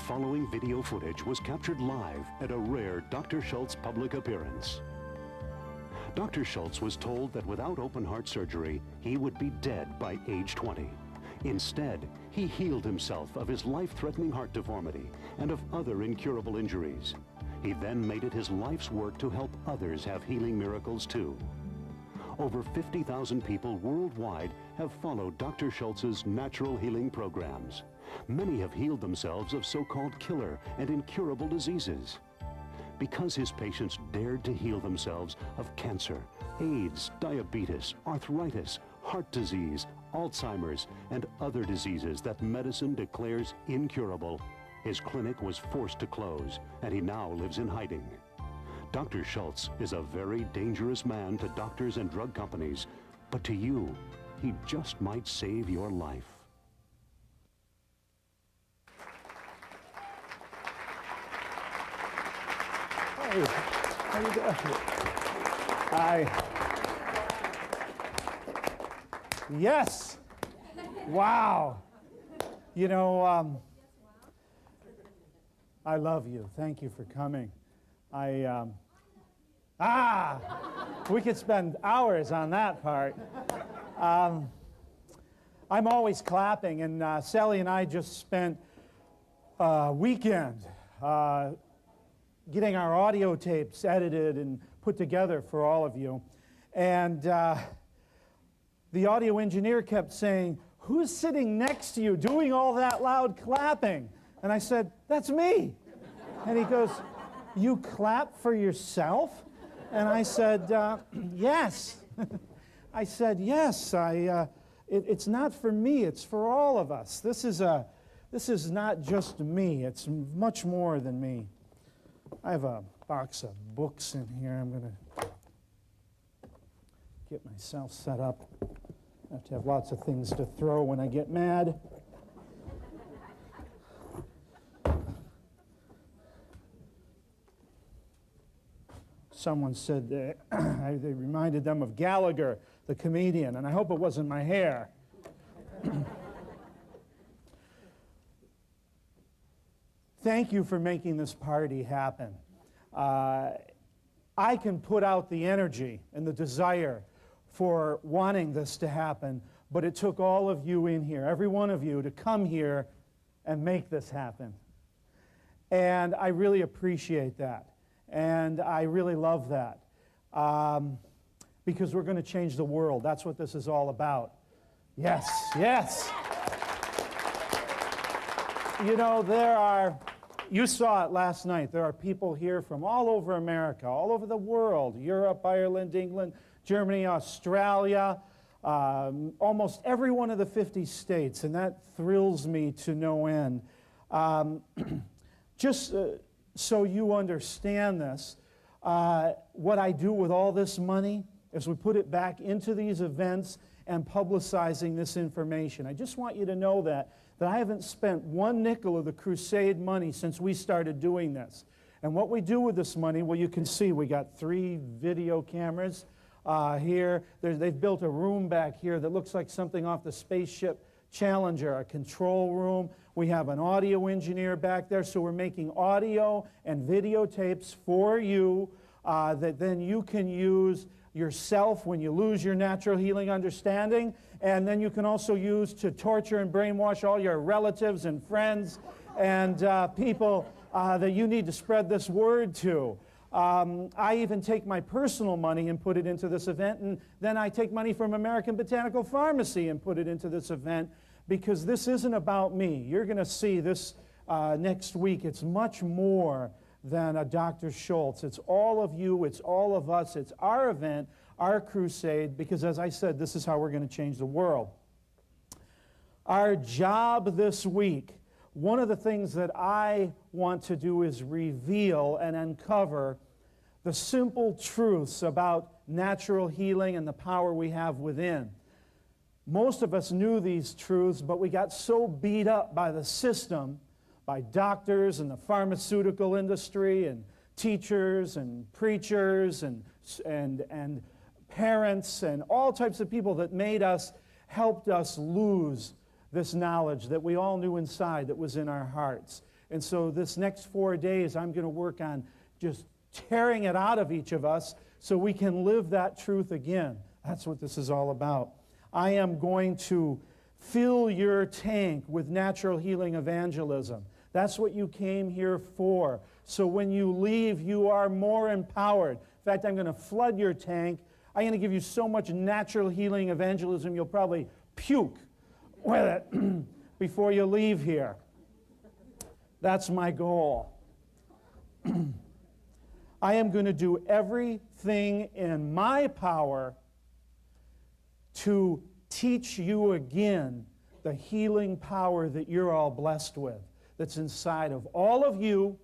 following video footage was captured live at a rare Dr. Schulze public appearance. Dr. Schulze was told that without open heart surgery, he would be dead by age 20. Instead, he healed himself of his life-threatening heart deformity and of other incurable injuries. He then made it his life's work to help others have healing miracles too. Over 50,000 people worldwide have followed Dr. Schulze's natural healing programs. Many have healed themselves of so-called killer and incurable diseases. Because his patients dared to heal themselves of cancer, AIDS, diabetes, arthritis, heart disease, Alzheimer's, and other diseases that medicine declares incurable, his clinic was forced to close, and he now lives in hiding. Dr. Schulze is a very dangerous man to doctors and drug companies, but to you, he just might save your life. Hey, how you doing? Hi. Yes. Wow. You know, I love you. Thank you for coming. We could spend hours on that part. I'm always clapping, and Sally and I just spent a weekend getting our audio tapes edited and put together for all of you. And the audio engineer kept saying, "Who's sitting next to you doing all that loud clapping?" And I said, "That's me." And he goes, "You clap for yourself?" And I said, "Yes." I said, "Yes, it's not for me, it's for all of us. This is not just me, it's much more than me." I have a box of books in here. I'm going to get myself set up. I have to have lots of things to throw when I get mad. Someone said they reminded them of Gallagher, the comedian, and I hope it wasn't my hair. Thank you for making this party happen. I can put out the energy and the desire for wanting this to happen, but it took all of you in here, every one of you, to come here and make this happen. And I really appreciate that. And I really love that. Because we're going to change the world. That's what this is all about. Yes, yes. You know, you saw it last night, there are people here from all over America, all over the world, Europe, Ireland, England, Germany, Australia, almost every one of the 50 states, and that thrills me to no end. Just so you understand this, what I do with all this money is we put it back into these events and publicizing this information. I just want you to know that I haven't spent one nickel of the Crusade money since we started doing this. And what we do with this money, well, you can see we got 3 video cameras here. They've built a room back here that looks like something off the spaceship Challenger, a control room. We have an audio engineer back there, so we're making audio and videotapes for you that then you can use yourself when you lose your natural healing understanding, and then you can also use to torture and brainwash all your relatives and friends and people that you need to spread this word to. I even take my personal money and put it into this event, and then I take money from American Botanical Pharmacy and put it into this event, because this isn't about me. You're going to see this next week. It's much more than a Dr. Schulze. It's all of you, it's all of us, it's our event, our crusade, because as I said, this is how we're going to change the world. Our job this week, one of the things that I want to do is reveal and uncover the simple truths about natural healing and the power we have within. Most of us knew these truths, but we got so beat up by the system, by doctors and the pharmaceutical industry and teachers and preachers and parents and all types of people that helped us lose this knowledge that we all knew inside that was in our hearts. And so this next 4 days, I'm going to work on just tearing it out of each of us so we can live that truth again. That's what this is all about. I am going to fill your tank with natural healing evangelism. That's what you came here for. So when you leave, you are more empowered. In fact, I'm going to flood your tank. I'm going to give you so much natural healing evangelism, you'll probably puke with it before you leave here. That's my goal. I am going to do everything in my power to teach you again the healing power that you're all blessed with, that's inside of all of you,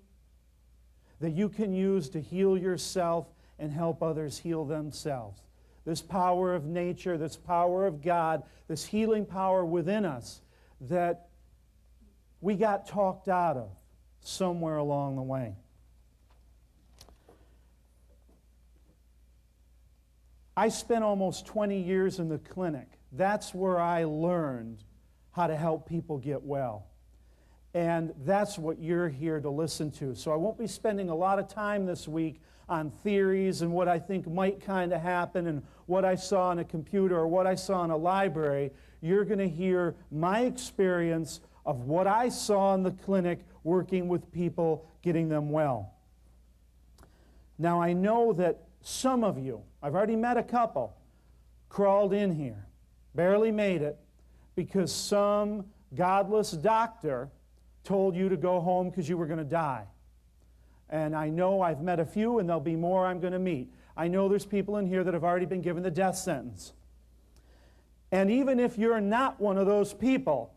that you can use to heal yourself and help others heal themselves. This power of nature, this power of God, this healing power within us that we got talked out of somewhere along the way. I spent almost 20 years in the clinic. That's where I learned how to help people get well. And that's what you're here to listen to. So I won't be spending a lot of time this week on theories and what I think might kind of happen and what I saw on a computer or what I saw in a library. You're going to hear my experience of what I saw in the clinic working with people, getting them well. Now I know that some of you, I've already met a couple, crawled in here, barely made it, because some godless doctor told you to go home because you were going to die. And I know I've met a few, and there'll be more I'm going to meet. I know there's people in here that have already been given the death sentence. And even if you're not one of those people,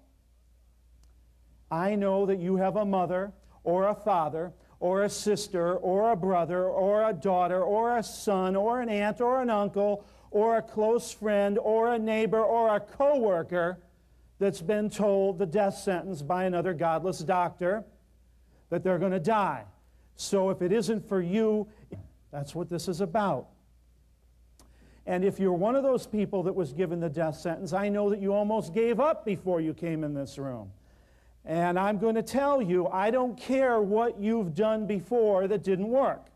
I know that you have a mother or a father or a sister or a brother or a daughter or a son or an aunt or an uncle or a close friend or a neighbor or a coworker that's been told the death sentence by another godless doctor that they're going to die. So if it isn't for you, that's what this is about. And if you're one of those people that was given the death sentence, I know that you almost gave up before you came in this room. And I'm going to tell you, I don't care what you've done before that didn't work.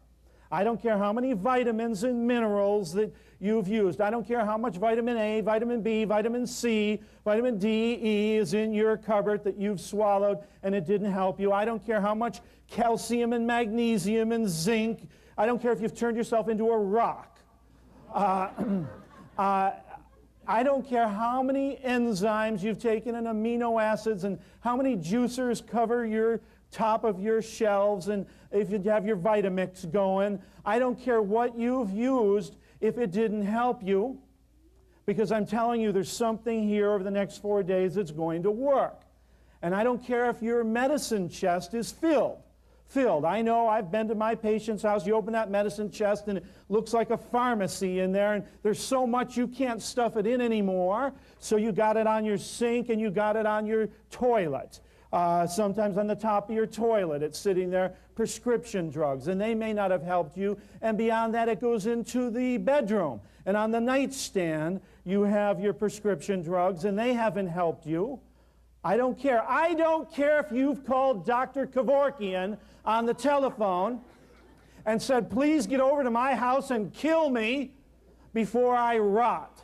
I don't care how many vitamins and minerals that you've used. I don't care how much vitamin A, vitamin B, vitamin C, vitamin D, E is in your cupboard that you've swallowed and it didn't help you. I don't care how much calcium and magnesium and zinc. I don't care if you've turned yourself into a rock. I don't care how many enzymes you've taken and amino acids and how many juicers cover your top of your shelves and if you have your Vitamix going. I don't care what you've used if it didn't help you, because I'm telling you there's something here over the next 4 days that's going to work. And I don't care if your medicine chest is filled. I know I've been to my patient's house. You open that medicine chest and it looks like a pharmacy in there, and there's so much you can't stuff it in anymore. So you got it on your sink and you got it on your toilet. Sometimes on the top of your toilet it's sitting there, prescription drugs, and they may not have helped you. And beyond that, it goes into the bedroom. And on the nightstand, you have your prescription drugs, and they haven't helped you. I don't care. I don't care if you've called Dr. Kevorkian on the telephone and said, please get over to my house and kill me before I rot,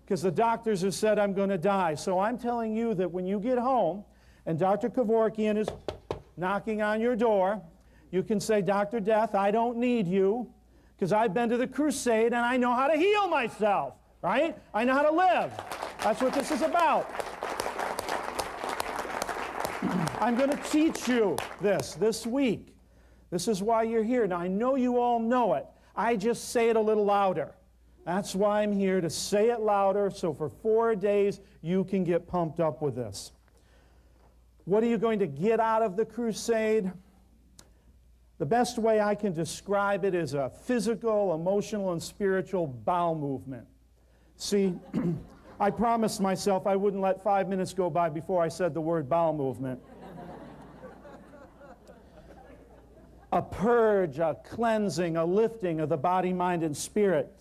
because the doctors have said I'm going to die. So I'm telling you that when you get home and Dr. Kevorkian is knocking on your door, you can say, Dr. Death, I don't need you, because I've been to the Crusade and I know how to heal myself, right? I know how to live. That's what this is about. I'm going to teach you this week. This is why you're here. Now, I know you all know it. I just say it a little louder. That's why I'm here, to say it louder, so for 4 days you can get pumped up with this. What are you going to get out of the crusade? The best way I can describe it is a physical, emotional, and spiritual bowel movement. See, I promised myself I wouldn't let 5 minutes go by before I said the word bowel movement. A purge, a cleansing, a lifting of the body, mind, and spirit.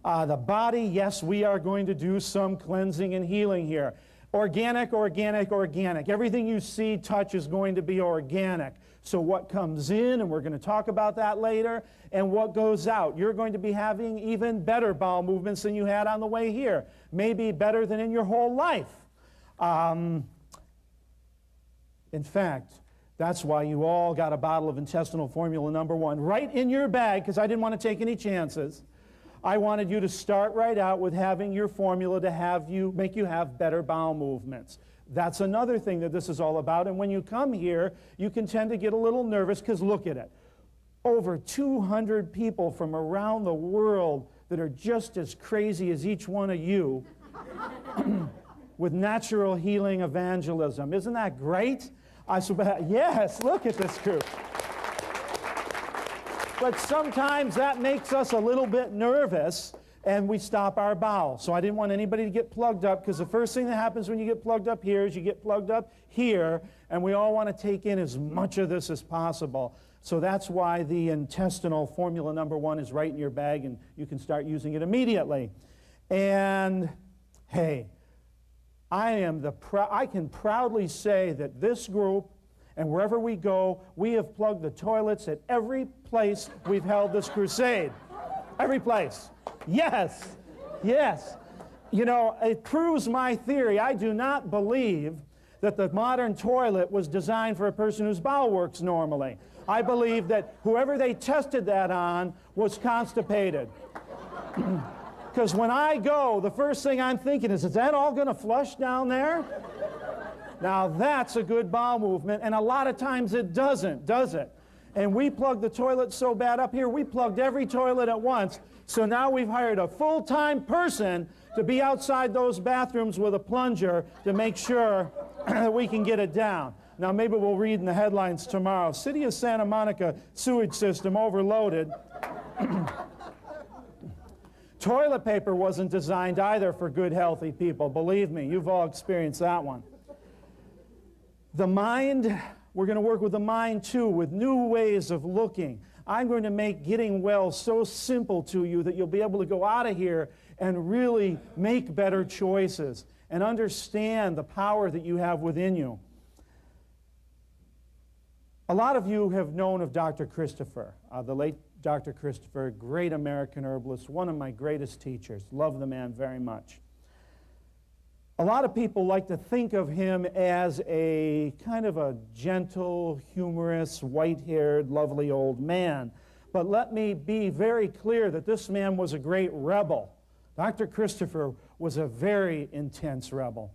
The body, yes, we are going to do some cleansing and healing here. Organic, organic, organic. Everything you see, touch is going to be organic. So what comes in, and we're going to talk about that later, and what goes out. You're going to be having even better bowel movements than you had on the way here. Maybe better than in your whole life. In fact, that's why you all got a bottle of intestinal formula #1 right in your bag, because I didn't want to take any chances. I wanted you to start right out with having your formula to make you have better bowel movements. That's another thing that this is all about. And when you come here, you can tend to get a little nervous because look at it. Over 200 people from around the world that are just as crazy as each one of you with natural healing evangelism. Isn't that great? Yes, look at this group. But sometimes that makes us a little bit nervous and we stop our bowel. So I didn't want anybody to get plugged up, because the first thing that happens when you get plugged up here is you get plugged up here, and we all want to take in as much of this as possible. So that's why the intestinal formula #1 is right in your bag, and you can start using it immediately. And hey, I can proudly say that this group, and wherever we go, we have plugged the toilets at every place we've held this crusade. Every place. Yes, yes. You know, it proves my theory. I do not believe that the modern toilet was designed for a person whose bowel works normally. I believe that whoever they tested that on was constipated. Because when I go, the first thing I'm thinking is that all going to flush down there? Now that's a good bowel movement, and a lot of times it doesn't, does it? And we plugged the toilet so bad up here, we plugged every toilet at once. So now we've hired a full-time person to be outside those bathrooms with a plunger to make sure that we can get it down. Now maybe we'll read in the headlines tomorrow, City of Santa Monica sewage system overloaded. Toilet paper wasn't designed either for good, healthy people. Believe me, you've all experienced that one. The mind, we're going to work with the mind too, with new ways of looking. I'm going to make getting well so simple to you that you'll be able to go out of here and really make better choices and understand the power that you have within you. A lot of you have known of Dr. Christopher, the late Dr. Christopher, great American herbalist, one of my greatest teachers. Love the man very much. A lot of people like to think of him as a kind of a gentle, humorous, white-haired, lovely old man. But let me be very clear that this man was a great rebel. Dr. Christopher was a very intense rebel.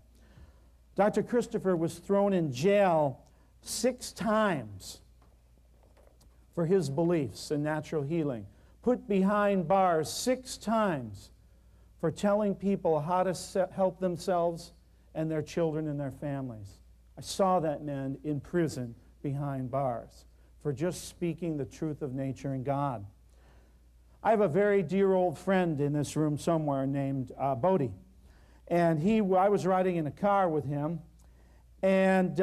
Dr. Christopher was thrown in jail 6 times for his beliefs in natural healing. Put behind bars 6 times for telling people how to help themselves and their children and their families. I saw that man in prison behind bars for just speaking the truth of nature and God. I have a very dear old friend in this room somewhere named Bodie. And I was riding in a car with him, and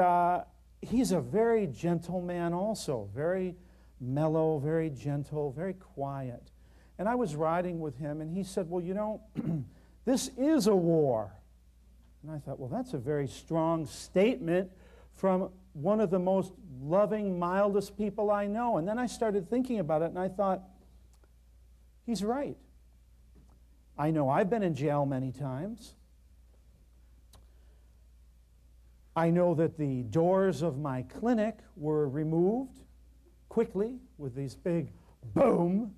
he's a very gentle man also, very mellow, very gentle, very quiet. And I was riding with him, and he said, well, you know, this is a war. And I thought, well, that's a very strong statement from one of the most loving, mildest people I know. And then I started thinking about it, and I thought, he's right. I know I've been in jail many times. I know that the doors of my clinic were removed quickly with these big boom.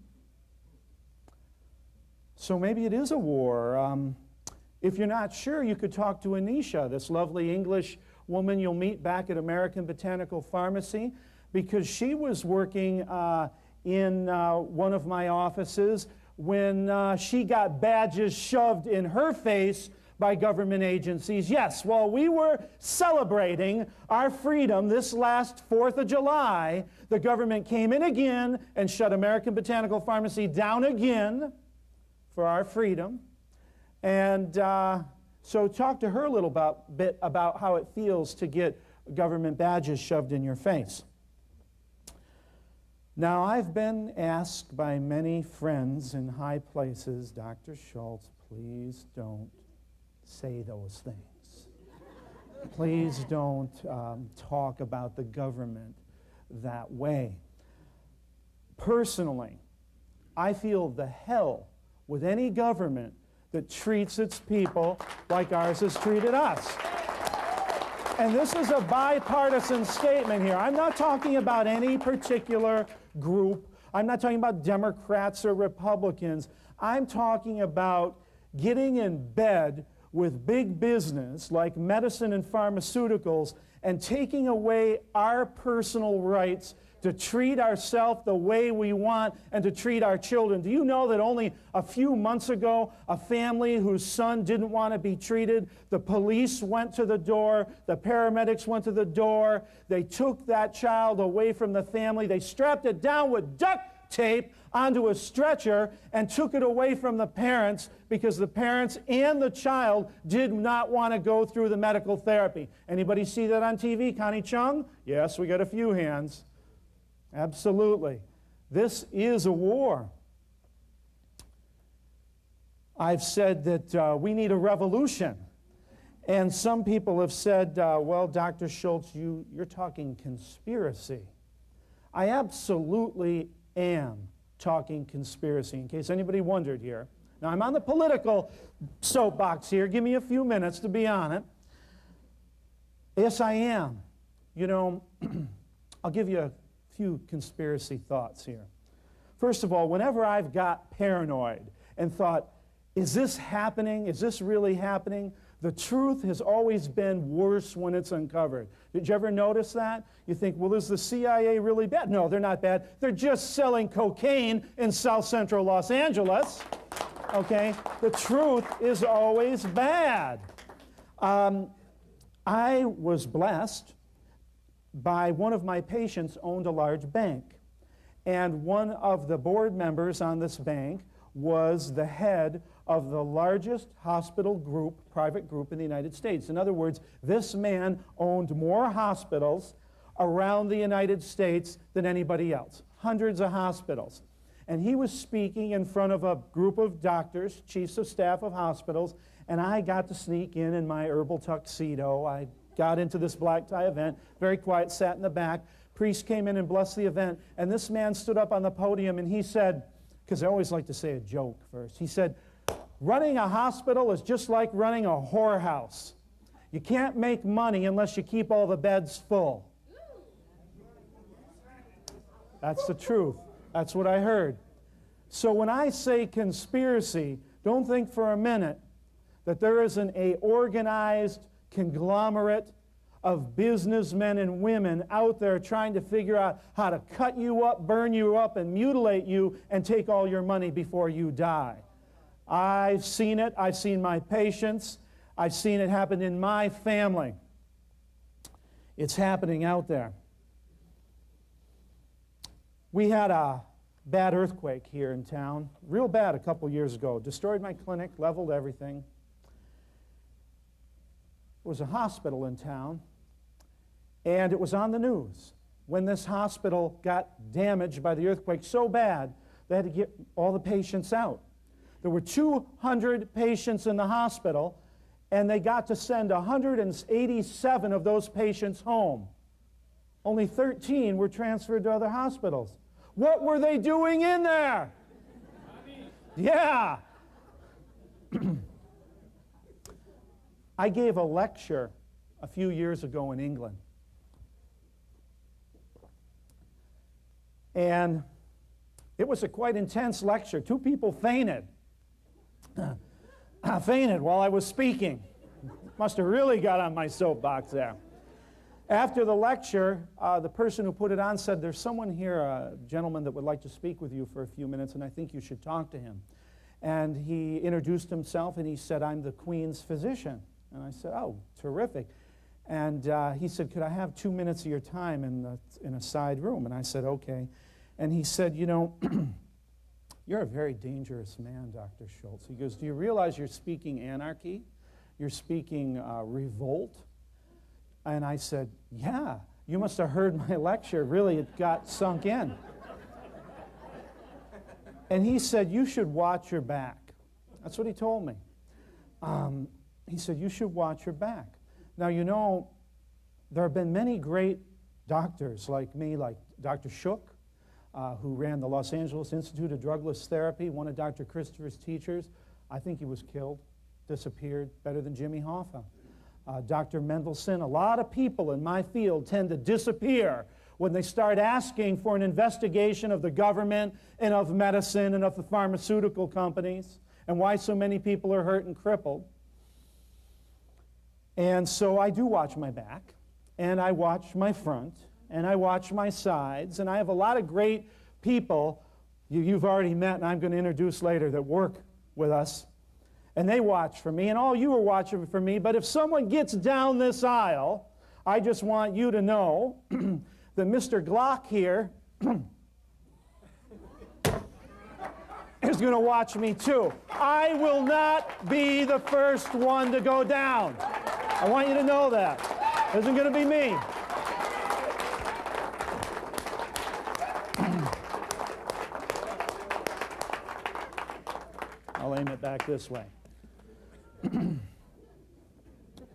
So maybe it is a war. If you're not sure, you could talk to Anisha, this lovely English woman you'll meet back at American Botanical Pharmacy, because she was working in one of my offices when she got badges shoved in her face by government agencies. Yes, while we were celebrating our freedom this last 4th of July, the government came in again and shut American Botanical Pharmacy down again for our freedom. And so talk to her a little bit about how it feels to get government badges shoved in your face. Now, I've been asked by many friends in high places, Dr. Schulze, please don't say those things. Please don't talk about the government that way. Personally, I feel the hell with any government that treats its people like ours has treated us. And this is a bipartisan statement here. I'm not talking about any particular group. I'm not talking about Democrats or Republicans. I'm talking about getting in bed with big business like medicine and pharmaceuticals and taking away our personal rights to treat ourselves the way we want and to treat our children. Do you know that only a few months ago, a family whose son didn't want to be treated, the police went to the door, the paramedics went to the door, they took that child away from the family, they strapped it down with duct tape onto a stretcher and took it away from the parents because the parents and the child did not want to go through the medical therapy. Anybody see that on TV, Connie Chung? Yes, we got a few hands. Absolutely. This is a war. I've said that we need a revolution. And some people have said, well, Dr. Schulze, you're talking conspiracy. I absolutely am talking conspiracy, in case anybody wondered here. Now, I'm on the political soapbox here. Give me a few minutes to be on it. Yes, I am. You know, I'll give you a few conspiracy thoughts here. First of all, whenever I've got paranoid and thought, is this happening? Is this really happening? The truth has always been worse when it's uncovered. Did you ever notice that? You think, well, is the CIA really bad? No, they're not bad. They're just selling cocaine in South Central Los Angeles. Okay? The truth is always bad. I was blessed by one of my patients owned a large bank. And one of the board members on this bank was the head of the largest hospital group, private group in the United States. In other words, this man owned more hospitals around the United States than anybody else. Hundreds of hospitals. And he was speaking in front of a group of doctors, chiefs of staff of hospitals, and I got to sneak in my herbal tuxedo. I got into this black tie event, very quiet, sat in the back. Priest came in and blessed the event, and this man stood up on the podium and he said, because I always like to say a joke first, he said, running a hospital is just like running a whorehouse. You can't make money unless you keep all the beds full. That's the truth. That's what I heard. So when I say conspiracy, don't think for a minute that there isn't an organized conglomerate of businessmen and women out there trying to figure out how to cut you up, burn you up, and mutilate you and take all your money before you die. I've seen it. I've seen my patients. I've seen it happen in my family. It's happening out there. We had a bad earthquake here in town, real bad a couple years ago. Destroyed my clinic, leveled everything. There was a hospital in town, and it was on the news when this hospital got damaged by the earthquake so bad they had to get all the patients out. There were 200 patients in the hospital, and they got to send 187 of those patients home. Only 13 were transferred to other hospitals. What were they doing in there? Yeah. I gave a lecture a few years ago in England. And it was a quite intense lecture. 2 people fainted. Fainted while I was speaking. Must have really got on my soapbox there. After the lecture, the person who put it on said, there's someone here, a gentleman that would like to speak with you for a few minutes, and I think you should talk to him. And he introduced himself, and he said, I'm the Queen's physician. And I said, oh, terrific. And he said, could I have 2 minutes of your time in a side room? And I said, okay. And he said, you know, you're a very dangerous man, Dr. Schulze. He goes, do you realize you're speaking anarchy? You're speaking revolt? And I said, yeah, you must have heard my lecture. Really, it got sunk in. And he said, you should watch your back. That's what he told me. He said, you should watch your back. Now, you know, there have been many great doctors like me, like Dr. Shook, who ran the Los Angeles Institute of Drugless Therapy, one of Dr. Christopher's teachers. I think he was killed, disappeared, better than Jimmy Hoffa. Dr. Mendelsohn, a lot of people in my field tend to disappear when they start asking for an investigation of the government and of medicine and of the pharmaceutical companies and why so many people are hurt and crippled. And so I do watch my back, and I watch my front, and I watch my sides, and I have a lot of great people you've already met and I'm going to introduce later that work with us. And they watch for me, and all you are watching for me. But if someone gets down this aisle, I just want you to know that Mr. Glock here is going to watch me too. I will not be the first one to go down. I want you to know that. It isn't going to be me. I'll aim it back this way.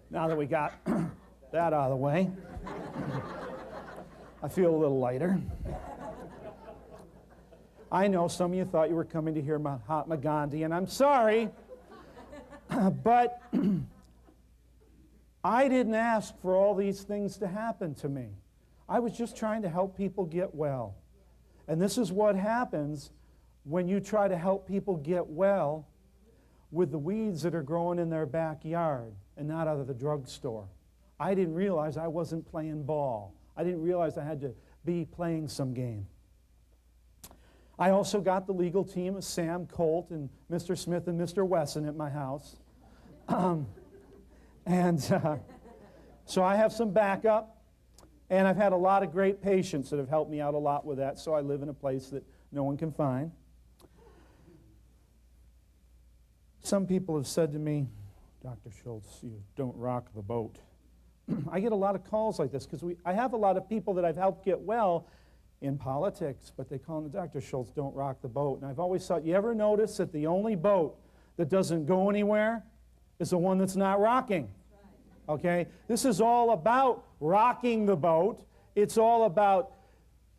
Now that we got that out of the way, I feel a little lighter. I know some of you thought you were coming to hear Mahatma Gandhi, and I'm sorry, but I didn't ask for all these things to happen to me. I was just trying to help people get well. And this is what happens when you try to help people get well with the weeds that are growing in their backyard and not out of the drugstore. I didn't realize I wasn't playing ball. I didn't realize I had to be playing some game. I also got the legal team of Sam Colt and Mr. Smith and Mr. Wesson at my house. So I have some backup, and I've had a lot of great patients that have helped me out a lot with that, so I live in a place that no one can find. Some people have said to me, Dr. Schulze, you don't rock the boat. I get a lot of calls like this because I have a lot of people that I've helped get well in politics, but they call me, Dr. Schulze, don't rock the boat. And I've always thought, you ever notice that the only boat that doesn't go anywhere is the one that's not rocking? Okay? This is all about rocking the boat. It's all about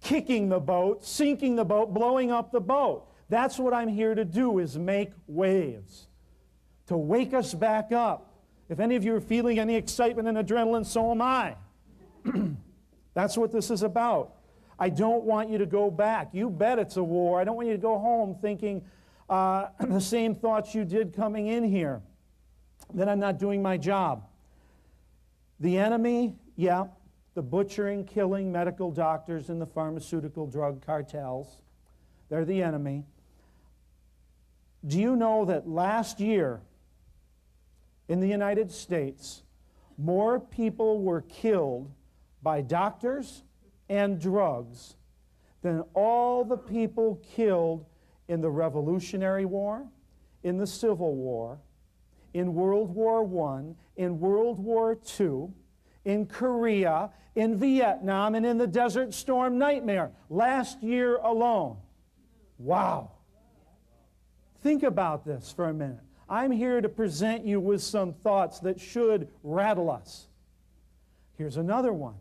kicking the boat, sinking the boat, blowing up the boat. That's what I'm here to do, is make waves, to wake us back up. If any of you are feeling any excitement and adrenaline, so am I. That's what this is about. I don't want you to go back. You bet it's a war. I don't want you to go home thinking the same thoughts you did coming in here, that I'm not doing my job. The enemy, yeah, the butchering, killing medical doctors and the pharmaceutical drug cartels, they're the enemy. Do you know that last year in the United States, more people were killed by doctors and drugs than all the people killed in the Revolutionary War, in the Civil War, in World War I, in World War II, in Korea, in Vietnam, and in the Desert Storm nightmare last year alone? Wow. Think about this for a minute. I'm here to present you with some thoughts that should rattle us. Here's another one.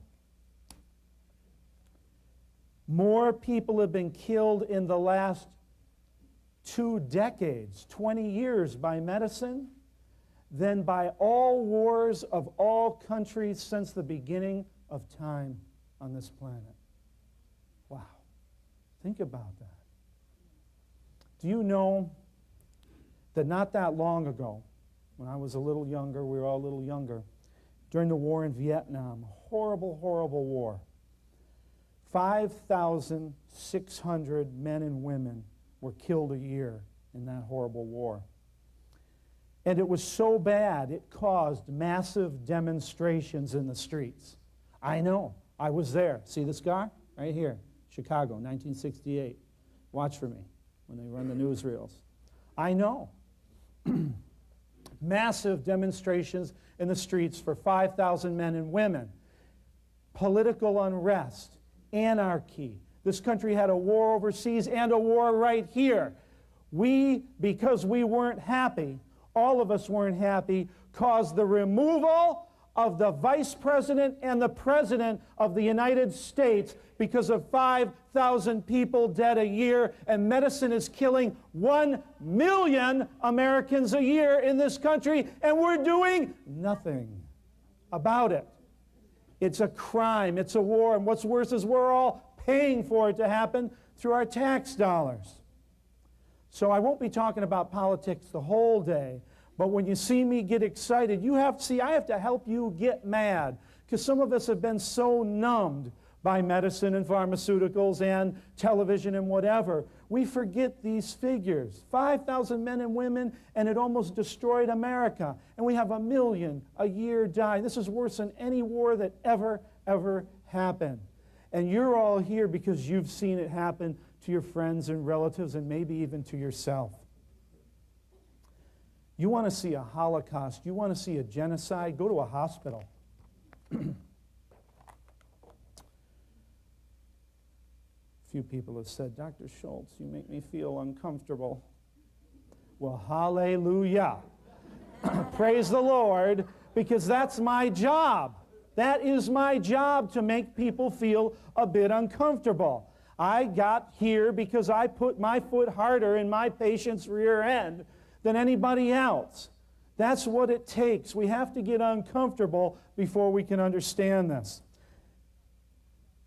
More people have been killed in the last 2 decades, 20 years, by medicine than by all wars of all countries since the beginning of time on this planet. Wow. Think about that. Do you know that not that long ago, when I was a little younger, we were all a little younger, during the war in Vietnam, horrible, horrible war, 5,600 men and women were killed a year in that horrible war. And it was so bad, it caused massive demonstrations in the streets. I know. I was there. See the scar? Right here. Chicago, 1968. Watch for me when they run the newsreels. I know. Massive demonstrations in the streets for 5,000 men and women. Political unrest, anarchy. This country had a war overseas and a war right here. We, because we weren't happy, all of us weren't happy, caused the removal of the Vice President and the President of the United States because of 5,000 people dead a year, and medicine is killing 1 million Americans a year in this country, and we're doing nothing about it. It's a crime, it's a war, and what's worse is we're all paying for it to happen through our tax dollars. So I won't be talking about politics the whole day, but when you see me get excited, I have to help you get mad, because some of us have been so numbed by medicine and pharmaceuticals and television and whatever. We forget these figures. 5,000 men and women, and it almost destroyed America. And we have 1 million a year die. This is worse than any war that ever happened. And you're all here because you've seen it happen to your friends and relatives and maybe even to yourself. You want to see a Holocaust, you want to see a genocide, go to a hospital. Few people have said, Dr. Schulze, you make me feel uncomfortable. Well, hallelujah. Praise the Lord, because that's my job. That is my job, to make people feel a bit uncomfortable. I got here because I put my foot harder in my patient's rear end than anybody else. That's what it takes. We have to get uncomfortable before we can understand this.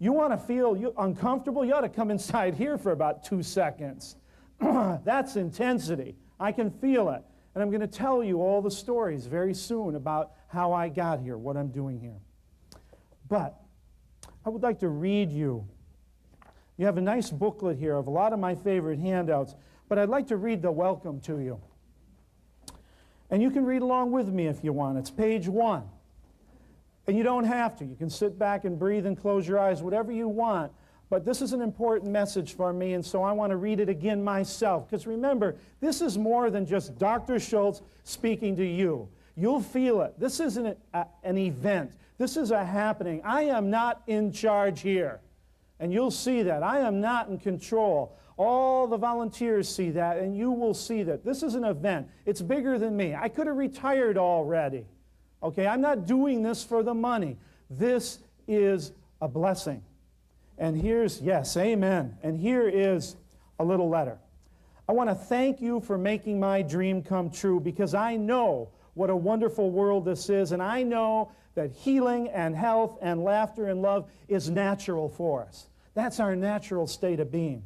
You want to feel uncomfortable? You ought to come inside here for about 2 seconds. That's intensity. I can feel it. And I'm going to tell you all the stories very soon about how I got here, what I'm doing here. But I would like to read you. You have a nice booklet here of a lot of my favorite handouts, but I'd like to read the welcome to you. And you can read along with me if you want. It's page 1. And you don't have to. You can sit back and breathe and close your eyes, whatever you want. But this is an important message for me, and so I want to read it again myself. Because remember, this is more than just Dr. Schulze speaking to you. You'll feel it. This isn't an event. This is a happening. I am not in charge here. And you'll see that. I am not in control. All the volunteers see that, and you will see that. This is an event. It's bigger than me. I could have retired already. Okay, I'm not doing this for the money. This is a blessing. And here's, yes, amen. And here is a little letter. I want to thank you for making my dream come true, because I know what a wonderful world this is, and I know that healing and health and laughter and love is natural for us. That's our natural state of being.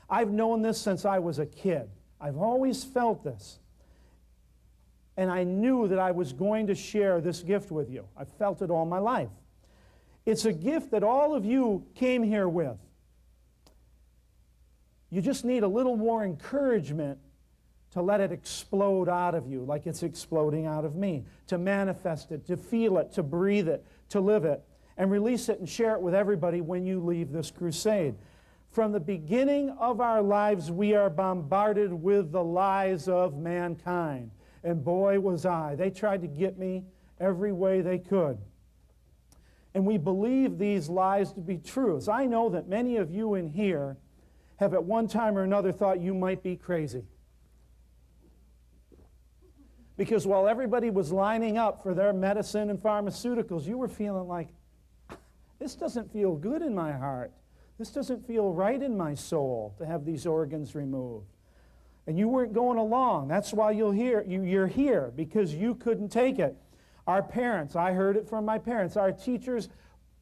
I've known this since I was a kid. I've always felt this. And I knew that I was going to share this gift with you. I've felt it all my life. It's a gift that all of you came here with. You just need a little more encouragement to let it explode out of you like it's exploding out of me, to manifest it, to feel it, to breathe it, to live it, and release it and share it with everybody when you leave this crusade. From the beginning of our lives, we are bombarded with the lies of mankind. And boy, was I. They tried to get me every way they could. And we believe these lies to be true. So I know that many of you in here have at one time or another thought you might be crazy. Because while everybody was lining up for their medicine and pharmaceuticals, you were feeling like, this doesn't feel good in my heart. This doesn't feel right in my soul to have these organs removed. And you weren't going along. That's why you're here, because you couldn't take it. Our parents, I heard it from my parents. Our teachers,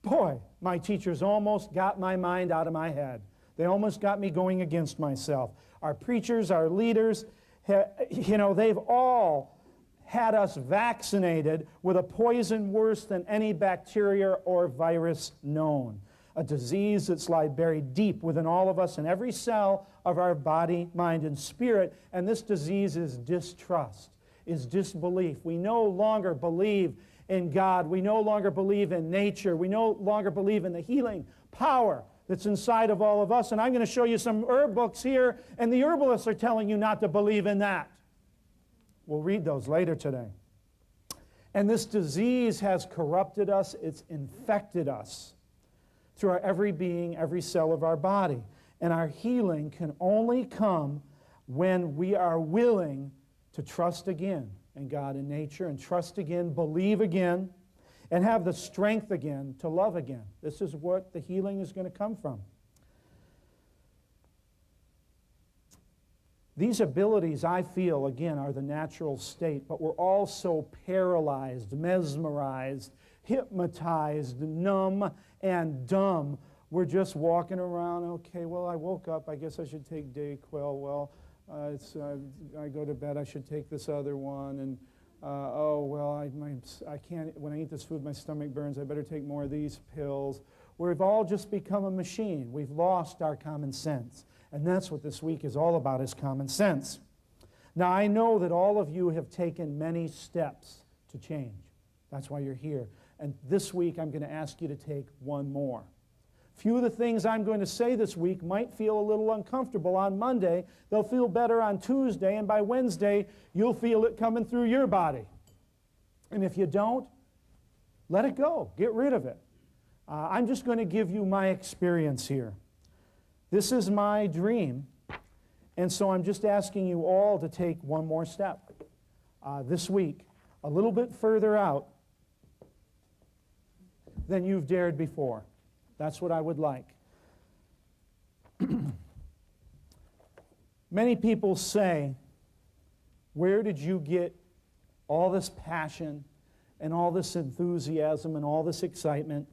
boy, my teachers almost got my mind out of my head. They almost got me going against myself. Our preachers, our leaders, they've all had us vaccinated with a poison worse than any bacteria or virus known. A disease that's lies buried deep within all of us in every cell of our body, mind, and spirit. And this disease is distrust, is disbelief. We no longer believe in God. We no longer believe in nature. We no longer believe in the healing power that's inside of all of us. And I'm going to show you some herb books here, and the herbalists are telling you not to believe in that. We'll read those later today. And this disease has corrupted us. It's infected us through our every being, every cell of our body. And our healing can only come when we are willing to trust again in God and nature, and trust again, believe again and have the strength again to love again. This is what the healing is going to come from. These abilities, I feel, again, are the natural state, but we're also paralyzed, mesmerized, hypnotized, numb, and dumb. We're just walking around, okay, well, I woke up, I guess I should take Dayquil. Well, I go to bed, I should take this other one. And, oh, well, I can't, when I eat this food, my stomach burns, I better take more of these pills. We've all just become a machine. We've lost our common sense. And that's what this week is all about, is common sense. Now, I know that all of you have taken many steps to change. That's why you're here. And this week, I'm going to ask you to take one more. Few of the things I'm going to say this week might feel a little uncomfortable on Monday. They'll feel better on Tuesday, and by Wednesday, you'll feel it coming through your body. And if you don't, let it go. Get rid of it. I'm just going to give you my experience here. This is my dream, and so I'm just asking you all to take one more step this week, a little bit further out than you've dared before. That's what I would like. Many people say, where did you get all this passion and all this enthusiasm and all this excitement?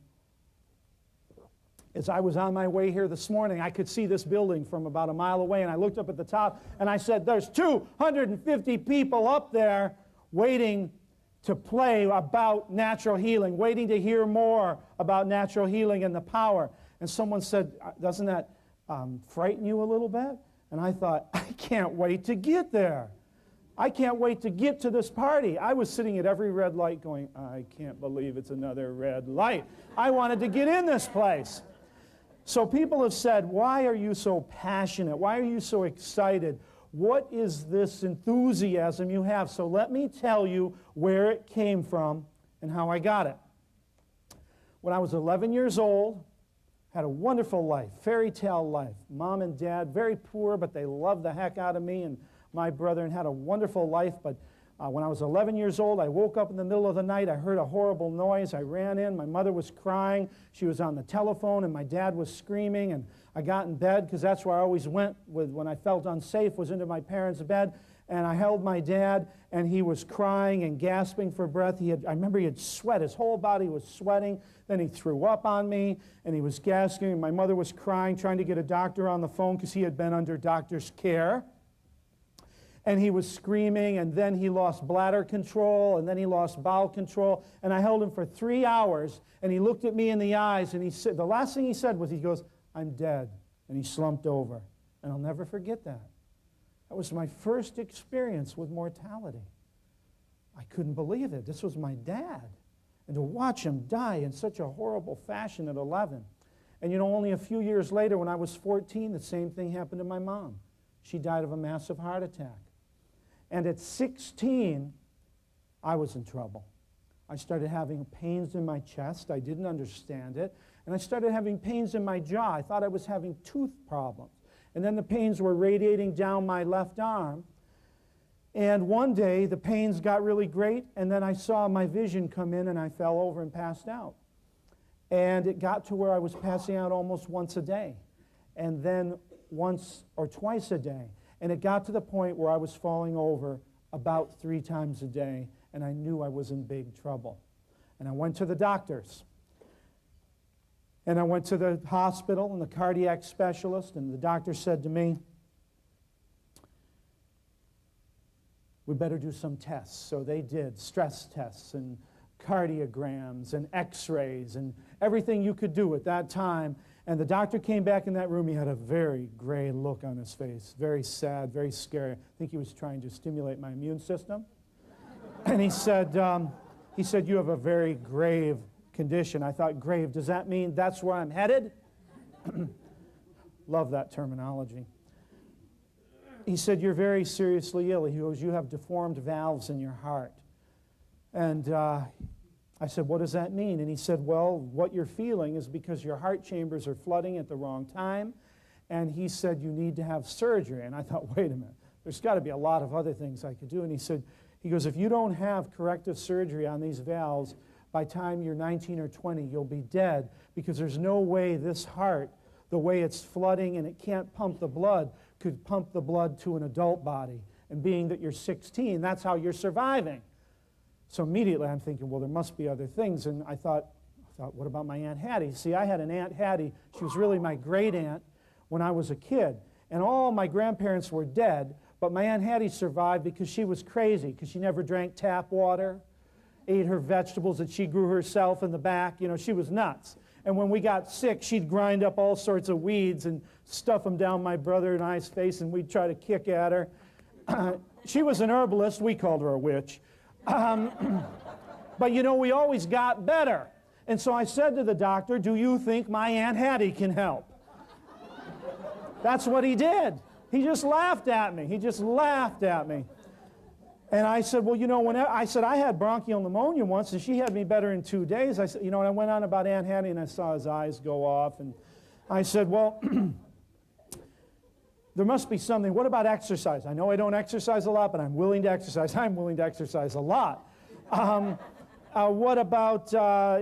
As I was on my way here this morning, I could see this building from about a mile away, and I looked up at the top, and I said, there's 250 people up there waiting to play about natural healing, waiting to hear more about natural healing and the power. And someone said, doesn't that frighten you a little bit? And I thought, I can't wait to get there. I can't wait to get to this party. I was sitting at every red light going, I can't believe it's another red light. I wanted to get in this place. So people have said, why are you so passionate? Why are you so excited? What is this enthusiasm you have? So let me tell you where it came from and how I got it. When I was 11 years old, had a wonderful life, fairy tale life. Mom and dad, very poor, but they loved the heck out of me and my brother and had a wonderful life. But when I was 11 years old, I woke up in the middle of the night. I heard a horrible noise. I ran in. My mother was crying. She was on the telephone, and my dad was screaming. And I got in bed, because that's where I always went when I felt unsafe, was into my parents' bed. And I held my dad, and he was crying and gasping for breath. I remember he had sweat. His whole body was sweating. Then he threw up on me, and he was gasping. My mother was crying, trying to get a doctor on the phone, because he had been under doctor's care. And he was screaming, and then he lost bladder control, and then he lost bowel control. And I held him for 3 hours, and he looked at me in the eyes, and he said, the last thing he said was, he goes, I'm dead. And he slumped over. And I'll never forget that. That was my first experience with mortality. I couldn't believe it. This was my dad. And to watch him die in such a horrible fashion at 11. And you know, only a few years later, when I was 14, the same thing happened to my mom. She died of a massive heart attack. And at 16, I was in trouble. I started having pains in my chest. I didn't understand it. And I started having pains in my jaw. I thought I was having tooth problems. And then the pains were radiating down my left arm. And one day, the pains got really great, and then I saw my vision come in, and I fell over and passed out. And it got to where I was passing out almost once a day, and then once or twice a day. And it got to the point where I was falling over about 3 times a day, and I knew I was in big trouble. And I went to the doctors. And I went to the hospital and the cardiac specialist, and the doctor said to me, we better do some tests. So they did stress tests and cardiograms and x-rays and everything you could do at that time. And the doctor came back in that room. He had a very gray look on his face, very sad, very scary. I think he was trying to stimulate my immune system. And he said, you have a very grave condition. I thought, grave, does that mean that's where I'm headed? Love that terminology. He said, you're very seriously ill. He goes, you have deformed valves in your heart. And I said, what does that mean? And he said, well, what you're feeling is because your heart chambers are flooding at the wrong time. And he said, you need to have surgery. And I thought, wait a minute, there's got to be a lot of other things I could do. And he goes, if you don't have corrective surgery on these valves, by the time you're 19 or 20, you'll be dead, because there's no way this heart, the way it's flooding and it can't pump the blood, could pump the blood to an adult body. And being that you're 16, that's how you're surviving. So immediately I'm thinking, well, there must be other things. And I thought, what about my Aunt Hattie? See, I had an Aunt Hattie. She was really my great aunt when I was a kid. And all my grandparents were dead, but my Aunt Hattie survived because she was crazy, because she never drank tap water, ate her vegetables that she grew herself in the back. You know, she was nuts. And when we got sick, she'd grind up all sorts of weeds and stuff them down my brother and I's face, and we'd try to kick at her. She was an herbalist. We called her a witch. But, you know, we always got better. And so I said to the doctor, do you think my Aunt Hattie can help? That's what he did. He just laughed at me. He just laughed at me. And I said, well, you know, I had bronchial pneumonia once, and she had me better in 2 days. I said, you know, and I went on about Aunt Hattie, and I saw his eyes go off. And I said, well, there must be something. What about exercise? I know I don't exercise a lot, but I'm willing to exercise. I'm willing to exercise a lot. What about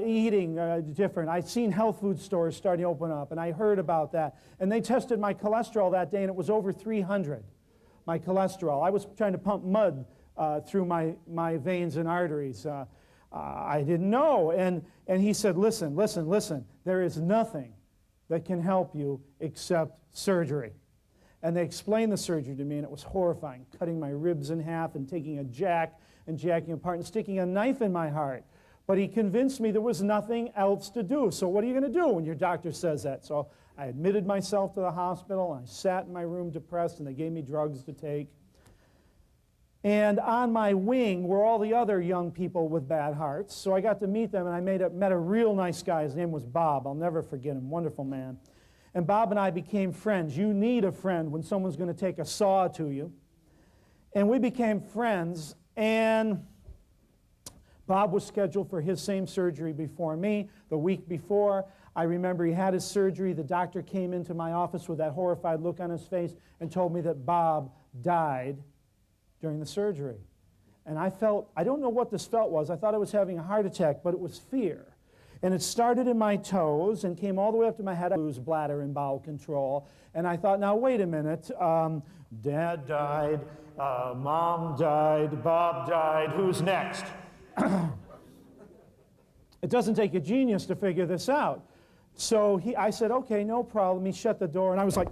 eating different? I'd seen health food stores starting to open up, and I heard about that. And they tested my cholesterol that day, and it was over 300, my cholesterol. I was trying to pump mud through my veins and arteries. I didn't know. And he said, listen, listen, listen. There is nothing that can help you except surgery. And they explained the surgery to me, and it was horrifying, cutting my ribs in half and taking a jack and jacking apart and sticking a knife in my heart. But he convinced me there was nothing else to do. So what are you going to do when your doctor says that? So I admitted myself to the hospital, and I sat in my room depressed, and they gave me drugs to take. And on my wing were all the other young people with bad hearts. So I got to meet them, and I met a real nice guy. His name was Bob. I'll never forget him. Wonderful man. And Bob and I became friends. You need a friend when someone's going to take a saw to you. And we became friends. And Bob was scheduled for his same surgery before me. The week before, I remember he had his surgery. The doctor came into my office with that horrified look on his face and told me that Bob died during the surgery. And I don't know what this felt was. I thought I was having a heart attack, but it was fear. And it started in my toes and came all the way up to my head. I lose bladder and bowel control. And I thought, now wait a minute. Dad died, Mom died, Bob died. Who's next? It doesn't take a genius to figure this out. So I said, okay, no problem. He shut the door, and I was like,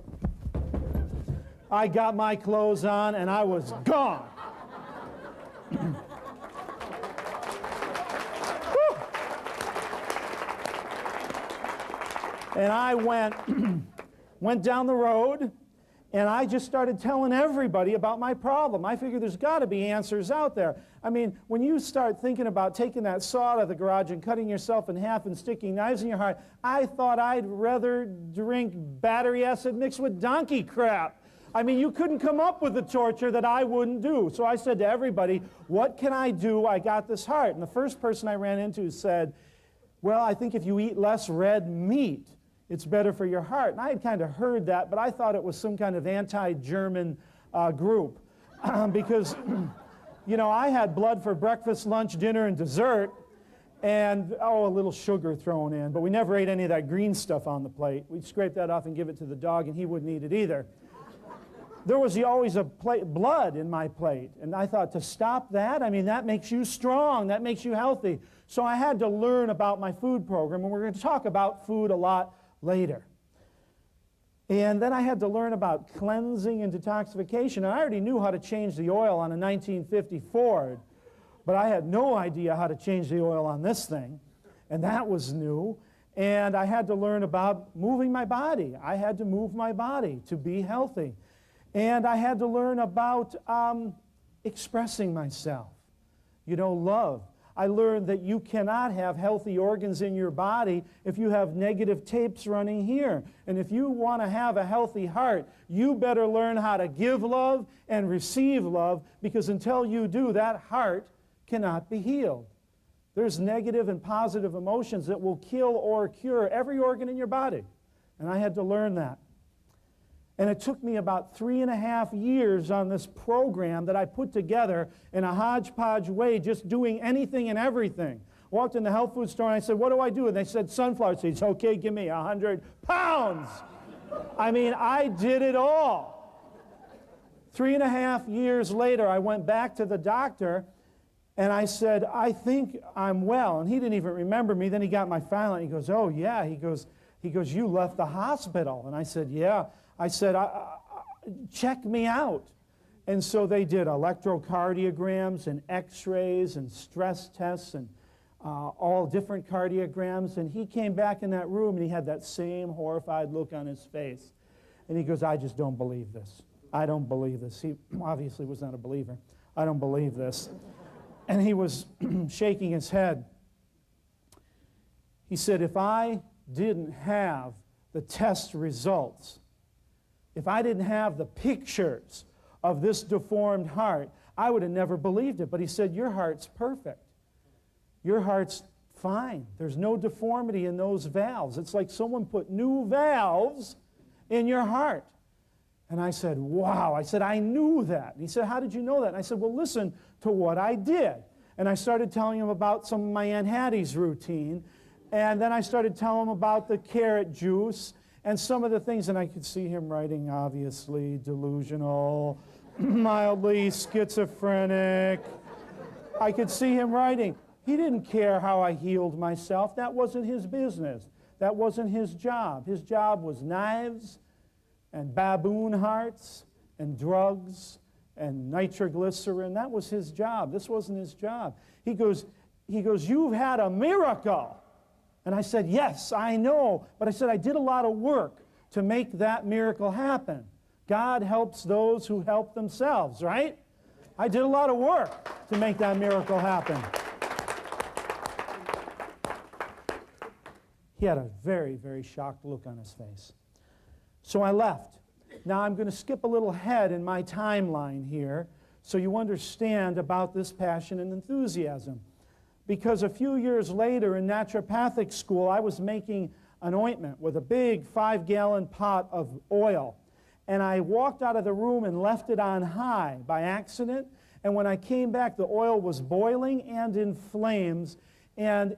I got my clothes on, and I was gone. And I went down the road, and I just started telling everybody about my problem. I figured there's got to be answers out there. I mean, when you start thinking about taking that saw out of the garage and cutting yourself in half and sticking knives in your heart, I thought I'd rather drink battery acid mixed with donkey crap. I mean, you couldn't come up with the torture that I wouldn't do. So I said to everybody, what can I do? I got this heart. And the first person I ran into said, well, I think if you eat less red meat, it's better for your heart. And I had kind of heard that, but I thought it was some kind of anti-German group. Because, you know, I had blood for breakfast, lunch, dinner, and dessert, and, a little sugar thrown in. But we never ate any of that green stuff on the plate. We'd scrape that off and give it to the dog, and he wouldn't eat it either. There was always blood in my plate. And I thought, to stop that, I mean, that makes you strong. That makes you healthy. So I had to learn about my food program, and we're going to talk about food a lot later. And then I had to learn about cleansing and detoxification. And I already knew how to change the oil on a 1950 Ford, but I had no idea how to change the oil on this thing. And that was new. And I had to learn about moving my body. I had to move my body to be healthy. And I had to learn about expressing myself. You know, love. I learned that you cannot have healthy organs in your body if you have negative tapes running here. And if you want to have a healthy heart, you better learn how to give love and receive love, because until you do, that heart cannot be healed. There's negative and positive emotions that will kill or cure every organ in your body. And I had to learn that. And it took me about 3.5 years on this program that I put together in a hodgepodge way, just doing anything and everything. Walked in the health food store and I said, what do I do? And they said, sunflower seeds. Okay, give me 100 pounds. I mean, I did it all. 3.5 years later, I went back to the doctor and I said, I think I'm well. And he didn't even remember me. Then he got my file and he goes, oh yeah. He goes, you left the hospital. And I said, yeah. I said, check me out. And so they did electrocardiograms and x-rays and stress tests and all different cardiograms. And he came back in that room and he had that same horrified look on his face. And he goes, I just don't believe this. I don't believe this. He obviously was not a believer. I don't believe this. And he was shaking his head. He said, if I didn't have the test results, if I didn't have the pictures of this deformed heart, I would have never believed it. But he said, your heart's perfect. Your heart's fine. There's no deformity in those valves. It's like someone put new valves in your heart. And I said, wow. I said, I knew that. And he said, how did you know that? And I said, well, listen to what I did. And I started telling him about some of my Aunt Hattie's routine. And then I started telling him about the carrot juice and some of the things. And I could see him writing, obviously, delusional, mildly schizophrenic. I could see him writing. He didn't care how I healed myself. That wasn't his business. That wasn't his job. His job was knives and baboon hearts and drugs and nitroglycerin. That was his job. This wasn't his job. He goes, you've had a miracle. And I said, yes, I know. But I said, I did a lot of work to make that miracle happen. God helps those who help themselves, right? I did a lot of work to make that miracle happen. He had a very, very shocked look on his face. So I left. Now I'm going to skip a little ahead in my timeline here so you understand about this passion and enthusiasm. Because a few years later in naturopathic school, I was making an ointment with a big 5-gallon pot of oil. And I walked out of the room and left it on high by accident. And when I came back, the oil was boiling and in flames. And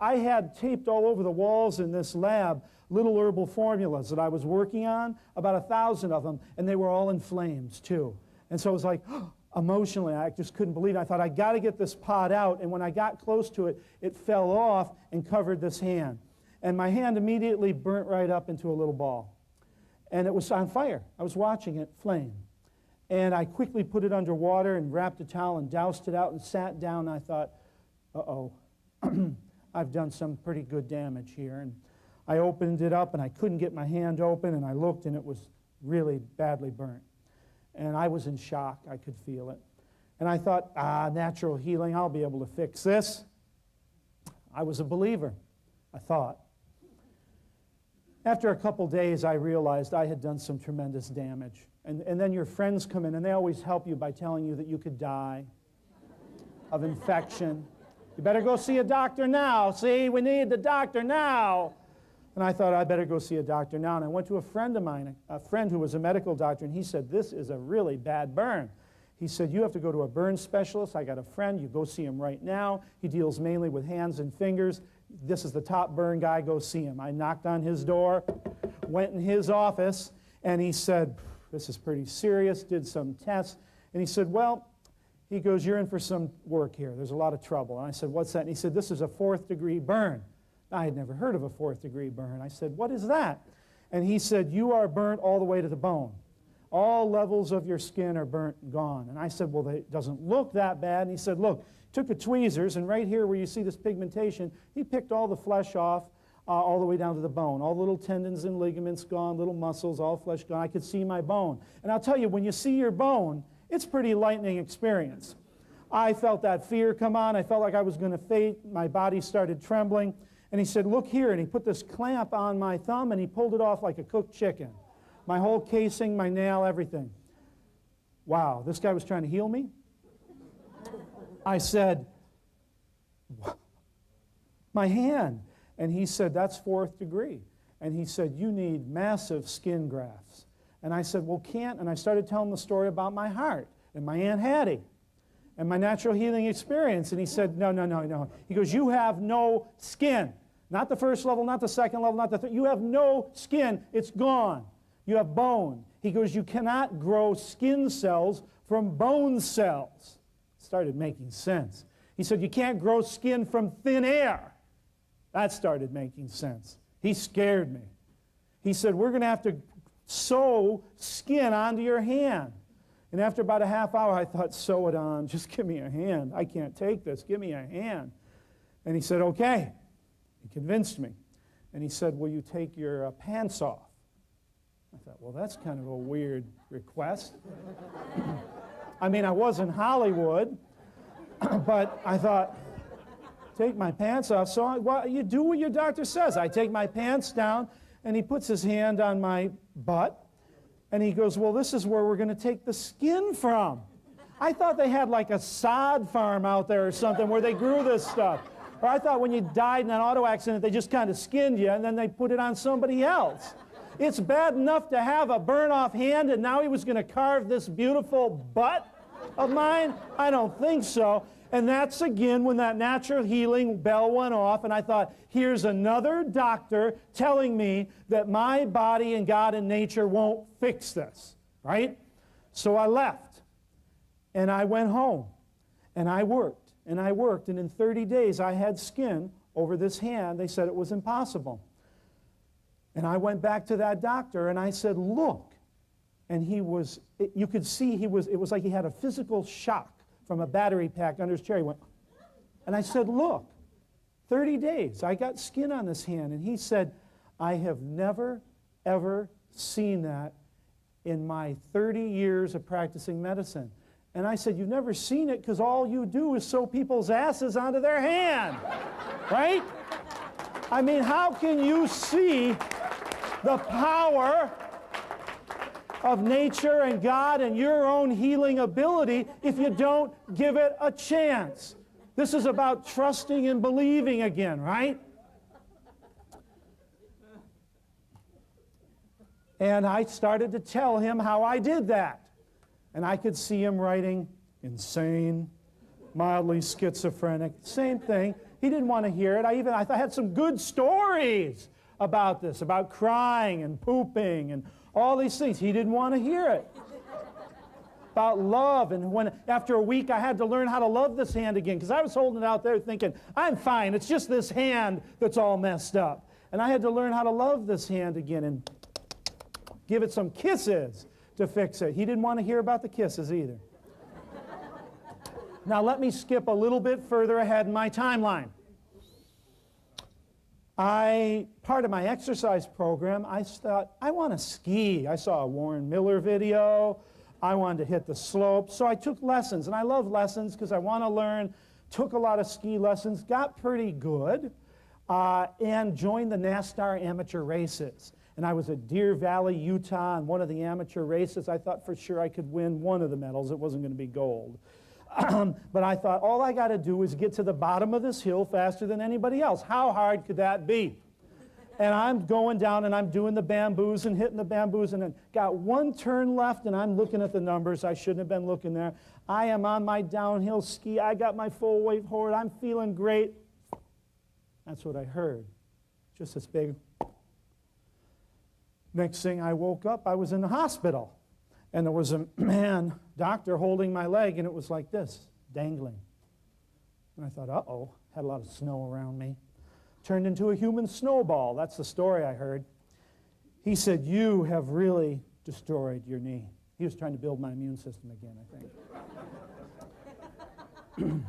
I had taped all over the walls in this lab little herbal formulas that I was working on, about 1,000 of them, and they were all in flames too. And so it was like, emotionally, I just couldn't believe it. I thought, I got to get this pot out. And when I got close to it, it fell off and covered this hand. And my hand immediately burnt right up into a little ball. And it was on fire. I was watching it flame. And I quickly put it under water and wrapped a towel and doused it out and sat down. And I thought, uh-oh, I've done some pretty good damage here. And I opened it up and I couldn't get my hand open, and I looked and it was really badly burnt. And I was in shock. I could feel it. And I thought, natural healing, I'll be able to fix this. I was a believer, I thought. After a couple days, I realized I had done some tremendous damage. And then your friends come in, and they always help you by telling you that you could die of infection. You better go see a doctor now. See, we need the doctor now. And I thought, I better go see a doctor now. And I went to a friend of mine, a friend who was a medical doctor, and he said, this is a really bad burn. He said, you have to go to a burn specialist. I got a friend. You go see him right now. He deals mainly with hands and fingers. This is the top burn guy. Go see him. I knocked on his door, went in his office, and he said, this is pretty serious, did some tests. And he said, well, he goes, you're in for some work here. There's a lot of trouble. And I said, what's that? And he said, this is a 4th-degree burn. I had never heard of a 4th-degree burn. I said, what is that? And he said, you are burnt all the way to the bone. All levels of your skin are burnt and gone. And I said, well, it doesn't look that bad. And he said, look, took the tweezers, and right here where you see this pigmentation, he picked all the flesh off all the way down to the bone. All the little tendons and ligaments gone, little muscles, all flesh gone. I could see my bone. And I'll tell you, when you see your bone, it's a pretty lightning experience. I felt that fear come on. I felt like I was going to faint. My body started trembling. And he said, look here. And he put this clamp on my thumb, and he pulled it off like a cooked chicken. My whole casing, my nail, everything. Wow, this guy was trying to heal me? I said, my hand. And he said, that's 4th degree. And he said, you need massive skin grafts. And I said, well, can't. And I started telling the story about my heart and my Aunt Hattie. and my natural healing experience. And he said, no, no, no, no. He goes, you have no skin. Not the first level, not the second level, not the third. You have no skin. It's gone. You have bone. He goes, you cannot grow skin cells from bone cells. It started making sense. He said, you can't grow skin from thin air. That started making sense. He scared me. He said, we're going to have to sew skin onto your hand. And after about a half hour, I thought, sew it on. Just give me a hand. I can't take this. Give me a hand. And he said, okay. He convinced me. And he said, will you take your pants off? I thought, well, that's kind of a weird request. I mean, I was in Hollywood, but I thought, take my pants off. So well, you do what your doctor says. I take my pants down, and he puts his hand on my butt, and he goes, well, this is where we're going to take the skin from. I thought they had like a sod farm out there or something where they grew this stuff. Or I thought when you died in an auto accident, they just kind of skinned you, and then they put it on somebody else. It's bad enough to have a burn-off hand, and now he was going to carve this beautiful butt of mine? I don't think so. And that's again when that natural healing bell went off, and I thought, here's another doctor telling me that my body and God and nature won't fix this, right? So I left, and I went home, and I worked, and I worked, and in 30 days I had skin over this hand. They said it was impossible. And I went back to that doctor, and I said, look. And you could see it was like he had a physical shock from a battery pack under his chair. He went, and I said, look, 30 days, I got skin on this hand. And he said, I have never, ever seen that in my 30 years of practicing medicine. And I said, you've never seen it because all you do is sew people's asses onto their hand, right? I mean, how can you see the power of nature and God and your own healing ability if you don't give it a chance? This is about trusting and believing again, right? And I started to tell him how I did that. And I could see him writing insane, mildly schizophrenic, same thing. He didn't want to hear it. I had some good stories about this, about crying and pooping and all these things. He didn't want to hear it. About love, and when after a week I had to learn how to love this hand again, because I was holding it out there thinking, I'm fine, it's just this hand that's all messed up. And I had to learn how to love this hand again and give it some kisses to fix it. He didn't want to hear about the kisses either. Now let me skip a little bit further ahead in my timeline. Part of my exercise program, I thought, I want to ski. I saw a Warren Miller video. I wanted to hit the slope. So I took lessons, and I love lessons because I want to learn. Took a lot of ski lessons, got pretty good, and joined the NASCAR amateur races. And I was at Deer Valley, Utah, on one of the amateur races. I thought for sure I could win one of the medals. It wasn't going to be gold. But I thought, all I got to do is get to the bottom of this hill faster than anybody else. How hard could that be? And I'm going down, and I'm doing the bamboos and hitting the bamboos, and then got one turn left, and I'm looking at the numbers. I shouldn't have been looking there. I am on my downhill ski. I got my full weight forward. I'm feeling great. That's what I heard. Just this big. Next thing I woke up, I was in the hospital. And there was a doctor holding my leg, and it was like this, dangling. And I thought, uh-oh, had a lot of snow around me. Turned into a human snowball. That's the story I heard. He said, you have really destroyed your knee. He was trying to build my immune system again, I think.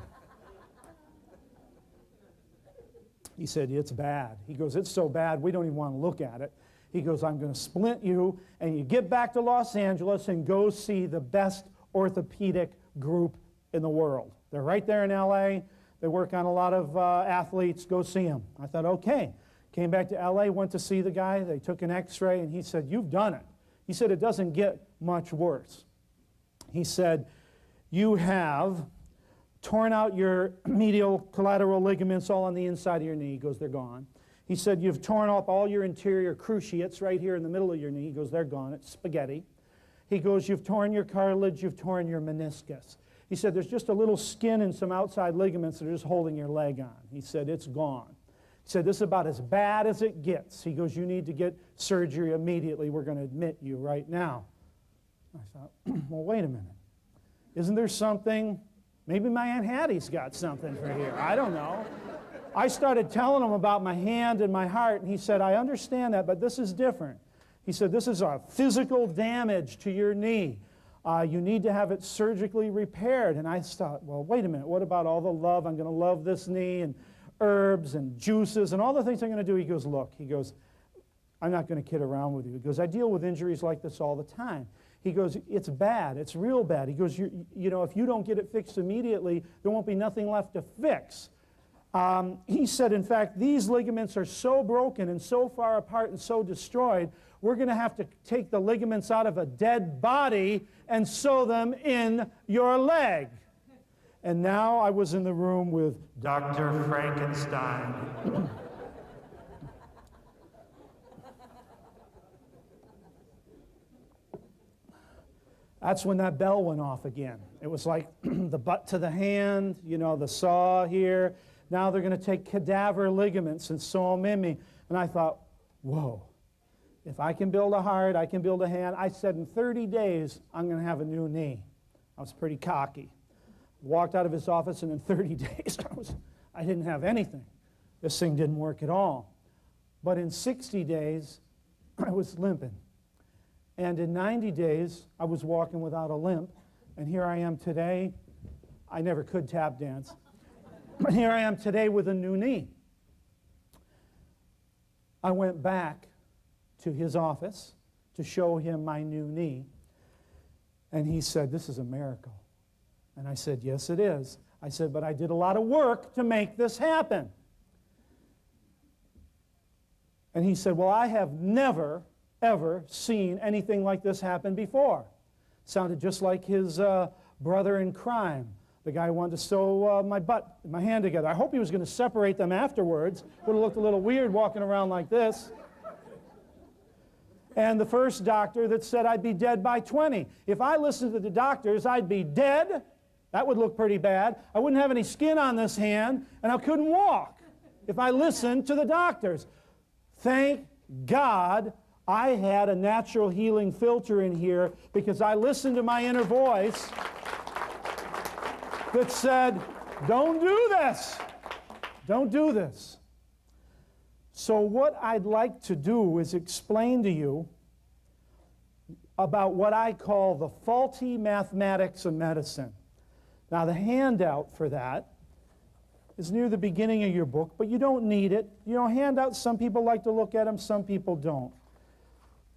He said, it's bad. He goes, it's so bad, we don't even want to look at it. He goes, I'm going to splint you, and you get back to Los Angeles and go see the best orthopedic group in the world. They're right there in L.A. They work on a lot of athletes. Go see them. I thought, okay. Came back to L.A., went to see the guy. They took an x-ray, and he said, you've done it. He said, it doesn't get much worse. He said, you have torn out your medial collateral ligaments all on the inside of your knee. He goes, they're gone. He said, you've torn up all your interior cruciates right here in the middle of your knee. He goes, they're gone. It's spaghetti. He goes, you've torn your cartilage. You've torn your meniscus. He said, there's just a little skin and some outside ligaments that are just holding your leg on. He said, it's gone. He said, this is about as bad as it gets. He goes, you need to get surgery immediately. We're going to admit you right now. I thought, well, wait a minute. Isn't there something? Maybe my Aunt Hattie's got something for here. I don't know. I started telling him about my hand and my heart, and he said, I understand that, but this is different. He said, this is a physical damage to your knee. You need to have it surgically repaired. And I thought, well, wait a minute. What about all the love? I'm going to love this knee and herbs and juices and all the things I'm going to do. He goes, look, he goes, I'm not going to kid around with you. He goes, I deal with injuries like this all the time. He goes, it's bad. It's real bad. He goes, you know, if you don't get it fixed immediately, there won't be nothing left to fix. He said, in fact, these ligaments are so broken and so far apart and so destroyed, we're going to have to take the ligaments out of a dead body and sew them in your leg. And now I was in the room with Dr. Frankenstein. That's when that bell went off again. It was like the butt to the hand, you know, the saw here. Now they're going to take cadaver ligaments and sew them in me. And I thought, whoa, if I can build a heart, I can build a hand. I said in 30 days, I'm going to have a new knee. I was pretty cocky. Walked out of his office, and in 30 days, I didn't have anything. This thing didn't work at all. But in 60 days, I was limping. And in 90 days, I was walking without a limp. And here I am today. I never could tap dance. But here I am today with a new knee. I went back to his office to show him my new knee. And he said, this is a miracle. And I said, yes, it is. I said, but I did a lot of work to make this happen. And he said, well, I have never, ever seen anything like this happen before. Sounded just like his brother in crime. The guy wanted to sew my hand together. I hope he was going to separate them afterwards. Would have looked a little weird walking around like this. And the first doctor that said I'd be dead by 20. If I listened to the doctors, I'd be dead. That would look pretty bad. I wouldn't have any skin on this hand, and I couldn't walk if I listened to the doctors. Thank God I had a natural healing filter in here, because I listened to my inner voice that said, don't do this. Don't do this. So what I'd like to do is explain to you about what I call the faulty mathematics of medicine. Now, the handout for that is near the beginning of your book, but you don't need it. You know, handouts, some people like to look at them, some people don't.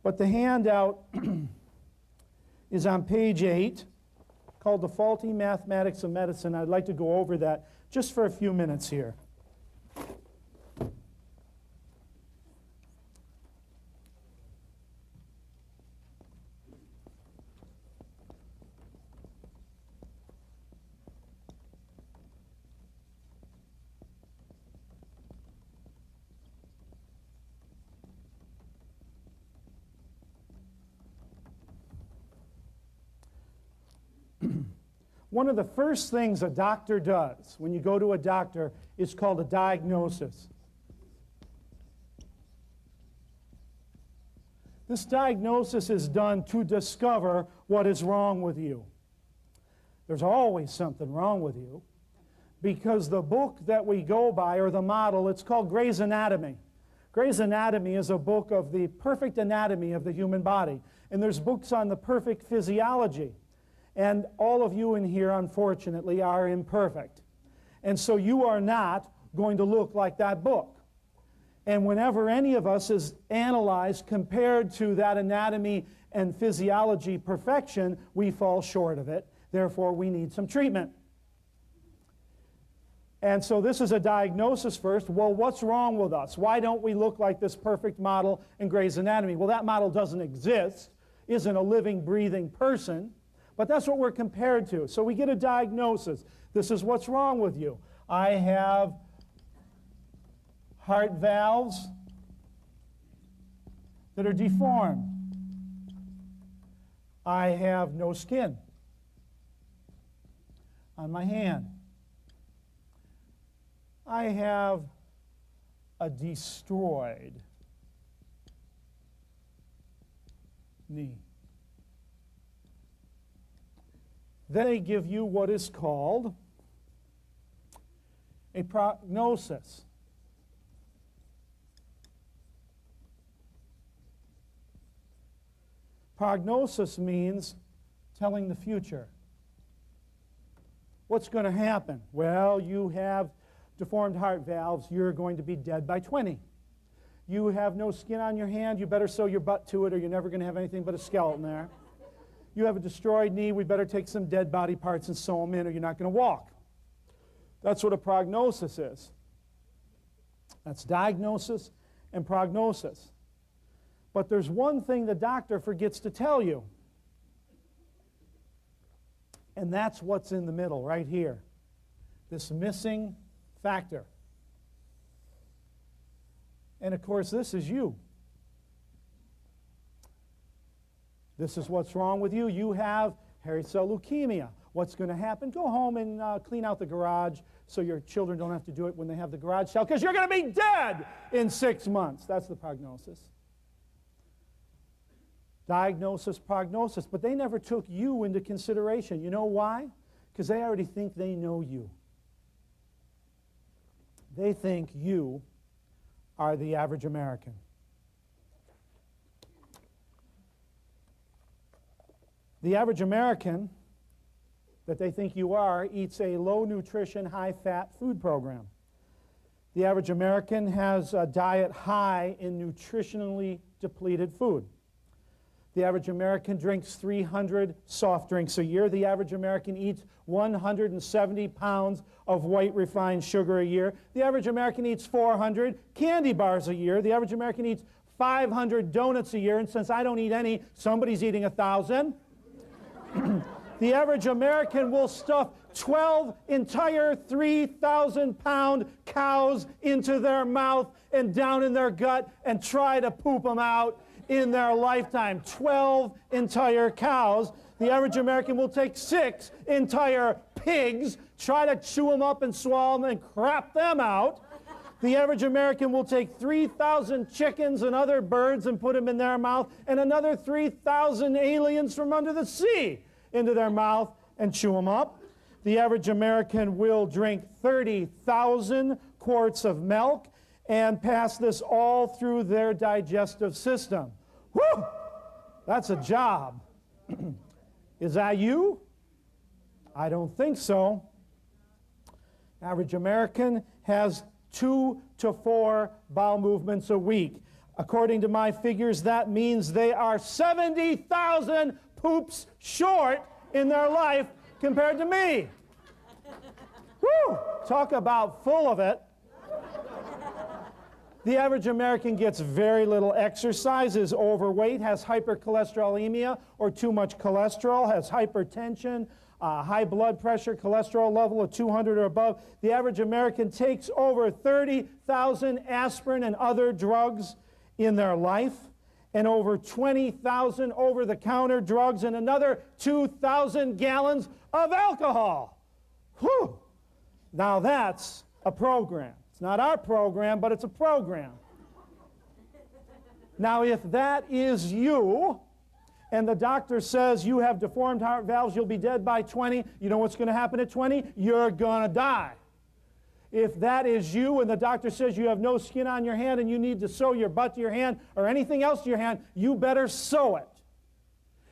But the handout is on page 8, called The Faulty Mathematics of Medicine. I'd like to go over that just for a few minutes here. One of the first things a doctor does when you go to a doctor is called a diagnosis. This diagnosis is done to discover what is wrong with you. There's always something wrong with you, because the book that we go by, or the model, it's called Gray's Anatomy. Gray's Anatomy is a book of the perfect anatomy of the human body, and there's books on the perfect physiology. And all of you in here, unfortunately, are imperfect. And so you are not going to look like that book. And whenever any of us is analyzed compared to that anatomy and physiology perfection, we fall short of it. Therefore, we need some treatment. And so this is a diagnosis first. Well, what's wrong with us? Why don't we look like this perfect model in Gray's Anatomy? Well, that model doesn't exist, isn't a living, breathing person. But that's what we're compared to. So we get a diagnosis. This is what's wrong with you. I have heart valves that are deformed. I have no skin. on my hand. I have a destroyed knee. Then they give you what is called a prognosis. Prognosis means telling the future. What's going to happen? Well, you have deformed heart valves. You're going to be dead by 20. You have no skin on your hand. You better sew your butt to it or you're never going to have anything but a skeleton there. You have a destroyed knee. We better take some dead body parts and sew them in or you're not going to walk. That's what a prognosis is. That's diagnosis and prognosis. But there's one thing the doctor forgets to tell you. And that's what's in the middle, right here. This missing factor. And of course, this is you. This is what's wrong with you. You have hairy cell leukemia. What's going to happen? Go home and clean out the garage so your children don't have to do it when they have the garage sale, because you're going to be dead in 6 months. That's the prognosis. Diagnosis, prognosis. But they never took you into consideration. You know why? Because they already think they know you. They think you are the average American. The average American that they think you are eats a low-nutrition, high-fat food program. The average American has a diet high in nutritionally depleted food. The average American drinks 300 soft drinks a year. The average American eats 170 pounds of white refined sugar a year. The average American eats 400 candy bars a year. The average American eats 500 donuts a year. And since I don't eat any, somebody's eating 1,000. The average American will stuff 12 entire 3,000-pound cows into their mouth and down in their gut and try to poop them out in their lifetime. 12 entire cows. The average American will take 6 entire pigs, try to chew them up and swallow them and crap them out. The average American will take 3,000 chickens and other birds and put them in their mouth, and another 3,000 aliens from under the sea into their mouth and chew them up. The average American will drink 30,000 quarts of milk and pass this all through their digestive system. Whew! That's a job. Is that you? I don't think so. Average American has 2 to 4 bowel movements a week. According to my figures, that means they are 70,000 poops short in their life compared to me. Woo! Talk about full of it. The average American gets very little exercise, is overweight, has hypercholesterolemia or too much cholesterol, has hypertension, high blood pressure, cholesterol level of 200 or above. The average American takes over 30,000 aspirin and other drugs in their life, and over 20,000 over-the-counter drugs, and another 2,000 gallons of alcohol. Whew! Now that's a program. It's not our program, but it's a program. Now, if that is you, and the doctor says you have deformed heart valves, you'll be dead by 20, you know what's going to happen at 20? You're going to die. If that is you and the doctor says you have no skin on your hand and you need to sew your butt to your hand or anything else to your hand, you better sew it.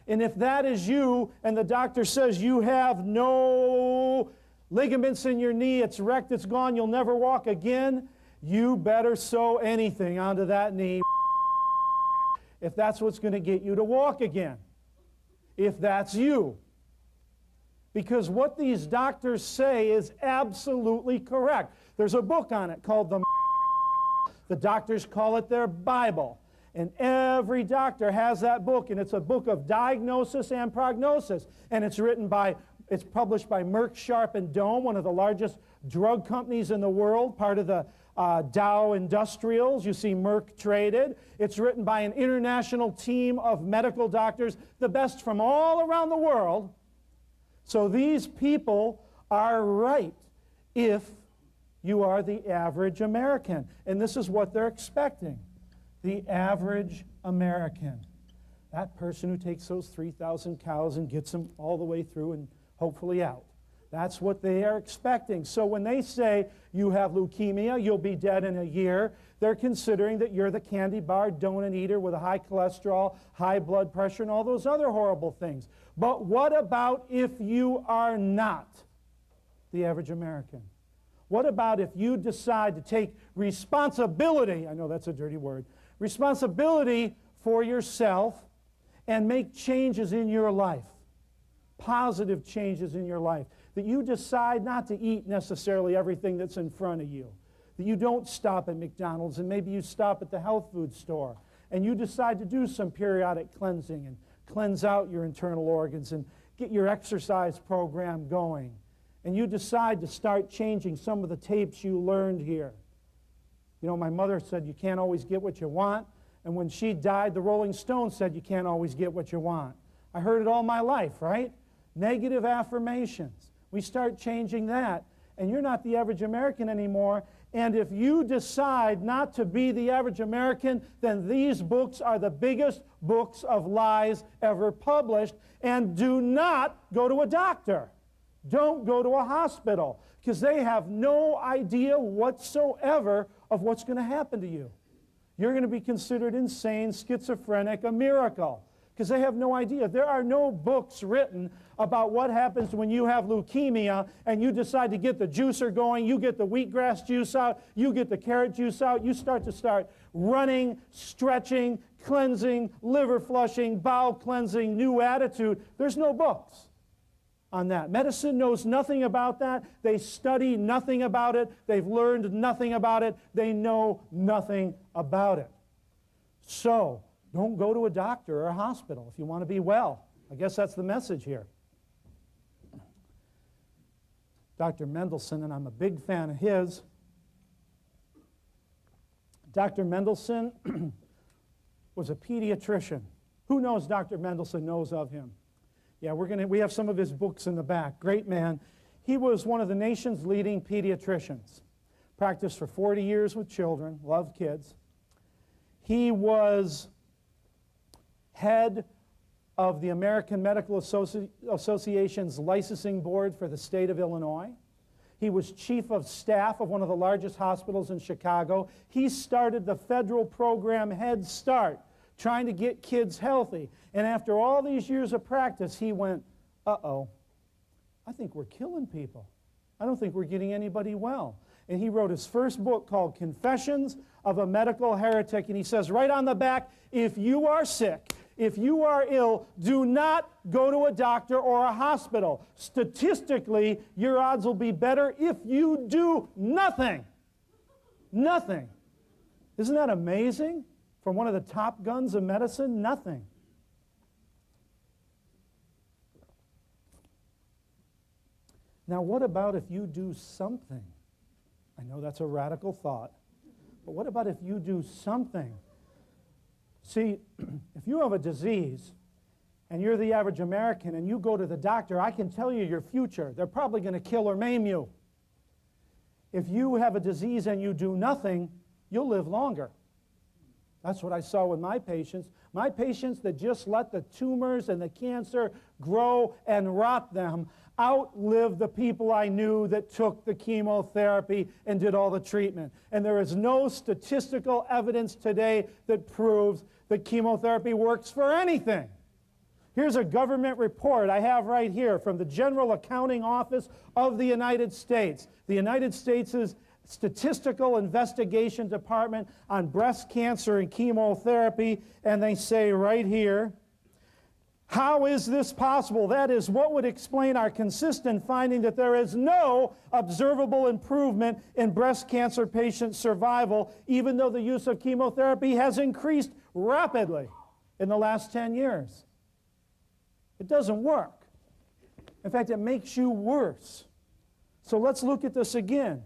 And if that is you and the doctor says you have no ligaments in your knee, it's wrecked, it's gone, you'll never walk again, you better sew anything onto that knee if that's what's going to get you to walk again. If that's you. Because what these doctors say is absolutely correct. There's a book on it called The doctors call it their Bible. And every doctor has that book, and it's a book of diagnosis and prognosis. And it's published by Merck, Sharp, and Dohme, one of the largest drug companies in the world, part of the Dow Industrials. You see Merck traded. It's written by an international team of medical doctors, the best from all around the world. So these people are right if you are the average American. And this is what they're expecting. The average American. That person who takes those 3,000 cows and gets them all the way through and hopefully out. That's what they are expecting. So when they say you have leukemia, you'll be dead in a year, they're considering that you're the candy bar donut eater with a high cholesterol, high blood pressure, and all those other horrible things. But what about if you are not the average American? What about if you decide to take responsibility, I know that's a dirty word, responsibility for yourself and make changes in your life, positive changes in your life, that you decide not to eat necessarily everything that's in front of you, that you don't stop at McDonald's and maybe you stop at the health food store, and you decide to do some periodic cleansing and cleanse out your internal organs and get your exercise program going, and you decide to start changing some of the tapes you learned here. You know, my mother said you can't always get what you want, and when she died, the Rolling Stones said you can't always get what you want. I heard it all my life, right? Negative affirmations. We start changing that, and you're not the average American anymore. And if you decide not to be the average American, then these books are the biggest books of lies ever published. And do not go to a doctor. Don't go to a hospital, because they have no idea whatsoever of what's going to happen to you. You're going to be considered insane, schizophrenic, a miracle, because they have no idea. There are no books written about what happens when you have leukemia and you decide to get the juicer going, you get the wheatgrass juice out, you get the carrot juice out, you start running, stretching, cleansing, liver flushing, bowel cleansing, new attitude. There's no books on that. Medicine knows nothing about that. They study nothing about it. They've learned nothing about it. They know nothing about it. So, don't go to a doctor or a hospital if you want to be well. I guess that's the message here. Dr. Mendelsohn, and I'm a big fan of his. Dr. Mendelsohn was a pediatrician. Who knows Dr. Mendelsohn knows of him? Yeah, we have some of his books in the back. Great man. He was one of the nation's leading pediatricians. Practiced for 40 years with children, loved kids. He was head of the American Medical Association's licensing board for the state of Illinois. He was chief of staff of one of the largest hospitals in Chicago. He started the federal program Head Start, trying to get kids healthy. And after all these years of practice, he went, uh-oh, I think we're killing people. I don't think we're getting anybody well. And he wrote his first book called Confessions of a Medical Heretic. And he says right on the back, if you are sick, if you are ill, do not go to a doctor or a hospital. Statistically, your odds will be better if you do nothing. Nothing. Isn't that amazing? From one of the top guns of medicine, nothing. Now, what about if you do something? I know that's a radical thought, but what about if you do something? See, if you have a disease and you're the average American and you go to the doctor, I can tell you your future. They're probably going to kill or maim you. If you have a disease and you do nothing, you'll live longer. That's what I saw with my patients. My patients that just let the tumors and the cancer grow and rot them outlived the people I knew that took the chemotherapy and did all the treatment. And there is no statistical evidence today that proves that chemotherapy works for anything. Here's a government report I have right here from the General Accounting Office of the United States. The United States' Statistical Investigation Department on breast cancer and chemotherapy, and they say right here, how is this possible? That is what would explain our consistent finding that there is no observable improvement in breast cancer patient survival, even though the use of chemotherapy has increased rapidly in the last 10 years. It doesn't work. In fact, it makes you worse. So let's look at this again.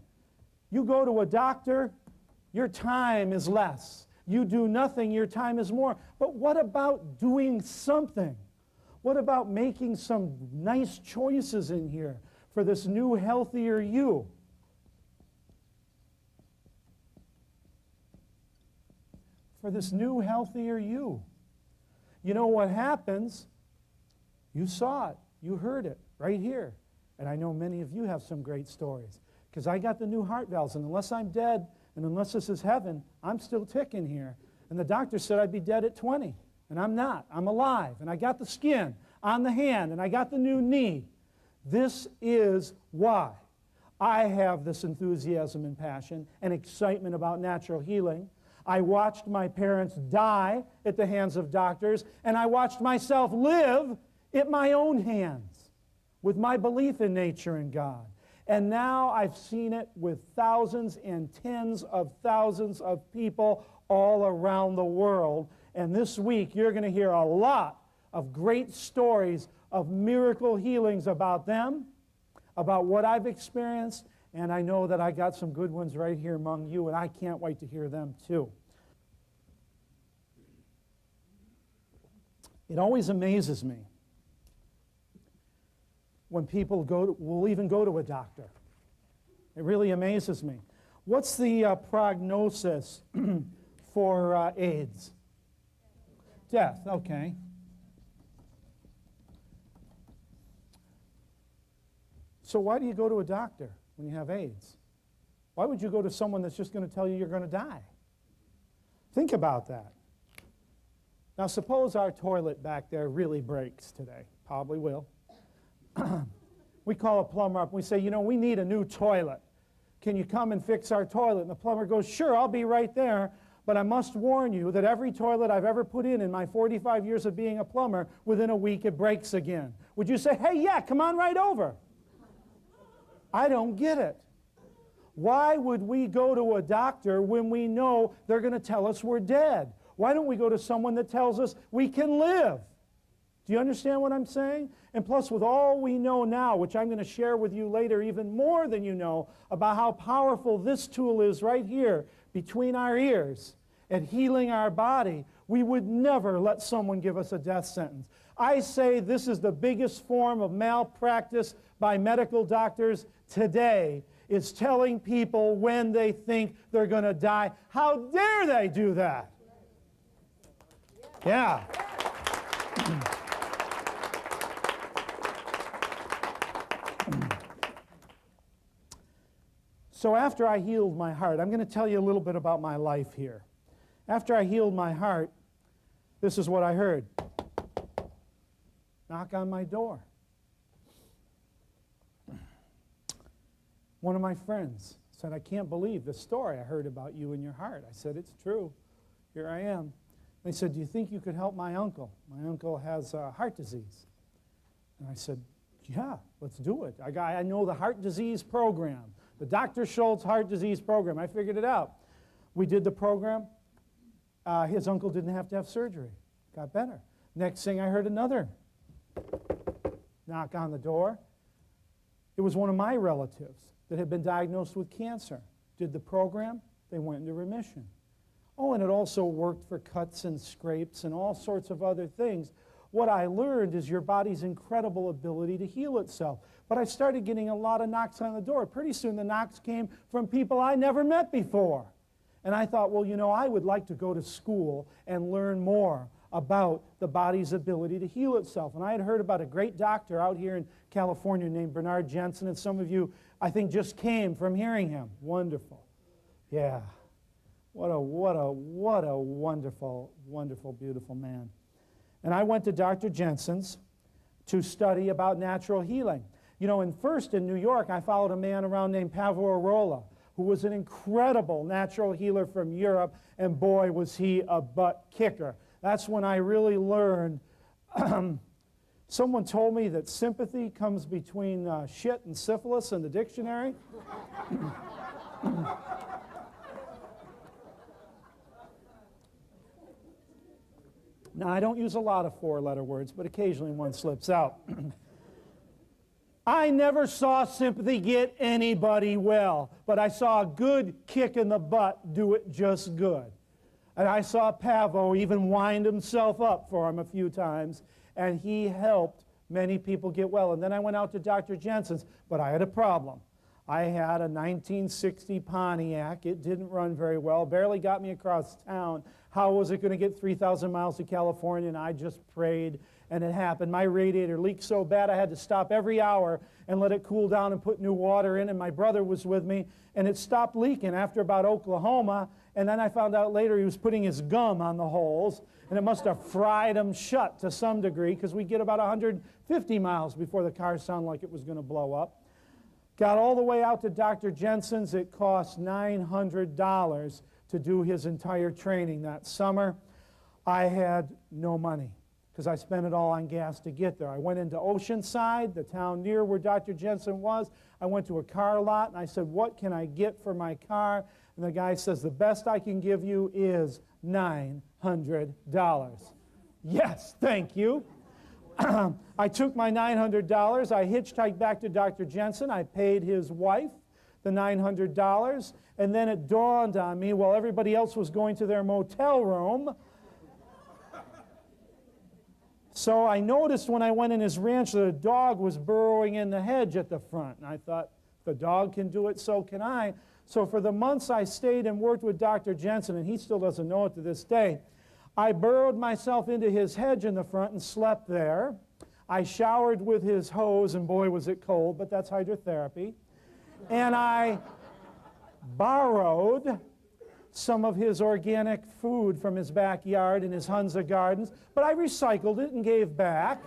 You go to a doctor, your time is less. You do nothing, your time is more. But what about doing something? What about making some nice choices in here? for this new, healthier you. For this new, healthier you. You know what happens? You saw it. You heard it right here. And I know many of you have some great stories. Because I got the new heart valves, and unless I'm dead, and unless this is heaven, I'm still ticking here. And the doctor said I'd be dead at 20. And I'm not. I'm alive. And I got the skin on the hand, and I got the new knee. This is why I have this enthusiasm and passion and excitement about natural healing. I watched my parents die at the hands of doctors, and I watched myself live at my own hands with my belief in nature and God. And now I've seen it with thousands and tens of thousands of people all around the world. And this week, you're going to hear a lot of great stories of miracle healings about them, about what I've experienced, and I know that I got some good ones right here among you, and I can't wait to hear them too. It always amazes me when people will even go to a doctor. It really amazes me. What's the prognosis for AIDS? Death, okay. So why do you go to a doctor when you have AIDS? Why would you go to someone that's just going to tell you you're going to die? Think about that. Now suppose our toilet back there really breaks today. Probably will. We call a plumber up and we say, you know, we need a new toilet. Can you come and fix our toilet? And the plumber goes, sure, I'll be right there. But I must warn you that every toilet I've ever put in my 45 years of being a plumber, within a week it breaks again. Would you say, hey, yeah, come on right over? I don't get it. Why would we go to a doctor when we know they're going to tell us we're dead? Why don't we go to someone that tells us we can live? Do you understand what I'm saying? And plus, with all we know now, which I'm going to share with you later, even more than you know, about how powerful this tool is right here between our ears at healing our body, we would never let someone give us a death sentence. I say this is the biggest form of malpractice by medical doctors today, is telling people when they think they're going to die. How dare they do that? Yeah. So after I healed my heart, I'm going to tell you a little bit about my life here. After I healed my heart, this is what I heard. Knock on my door. One of my friends said, I can't believe the story I heard about you and your heart. I said, it's true. Here I am. They said, do you think you could help my uncle? My uncle has heart disease. And I said, yeah, let's do it. I know the heart disease program, the Dr. Schulze heart disease program. I figured it out. We did the program. His uncle didn't have to have surgery. Got better. Next thing I heard another knock on the door. It was one of my relatives that had been diagnosed with cancer. Did the program. They went into remission. Oh, and it also worked for cuts and scrapes and all sorts of other things. What I learned is your body's incredible ability to heal itself. But I started getting a lot of knocks on the door. Pretty soon the knocks came from people I never met before. And I thought, well, you know, I would like to go to school and learn more about the body's ability to heal itself. And I had heard about a great doctor out here in California named Bernard Jensen, and some of you, I think, just came from hearing him. Wonderful. Yeah. What a wonderful, wonderful, beautiful man. And I went to Dr. Jensen's to study about natural healing. You know, first in New York, I followed a man around named Paavo Arola, who was an incredible natural healer from Europe, and boy, was he a butt kicker. That's when I really learned. Someone told me that sympathy comes between shit and syphilis in the dictionary. Now, I don't use a lot of four-letter words, but occasionally one slips out. I never saw sympathy get anybody well, but I saw a good kick in the butt do it just good. And I saw Paavo even wind himself up for him a few times, and he helped Many people get well. And then I went out to Dr. Jensen's, but I had a problem. I had a 1960 Pontiac. It didn't run very well, barely got me across town. How was it going to get 3,000 miles to California? And I just prayed, and it happened. My radiator leaked so bad I had to stop every hour and let it cool down and put new water in, and my brother was with me, and it stopped leaking after about Oklahoma, and then I found out later he was putting his gum on the holes, and it must have fried them shut to some degree, because we get about 150 miles before the car sounded like it was going to blow up. Got all the way out to Dr. Jensen's. It cost $900 to do his entire training that summer. I had no money because I spent it all on gas to get there. I went into Oceanside, the town near where Dr. Jensen was. I went to a car lot and I said, what can I get for my car? And the guy says, the best I can give you is $900. Yes, thank you. I took my $900, I hitchhiked back to Dr. Jensen, I paid his wife the $900, and then it dawned on me while everybody else was going to their motel room. So I noticed when I went in his ranch that a dog was burrowing in the hedge at the front, and I thought, if the dog can do it, so can I. So for the months I stayed and worked with Dr. Jensen, and he still doesn't know it to this day, I burrowed myself into his hedge in the front and slept there. I showered with his hose, and boy was it cold, but that's hydrotherapy. And I borrowed some of his organic food from his backyard in his Hunza gardens, but I recycled it and gave back.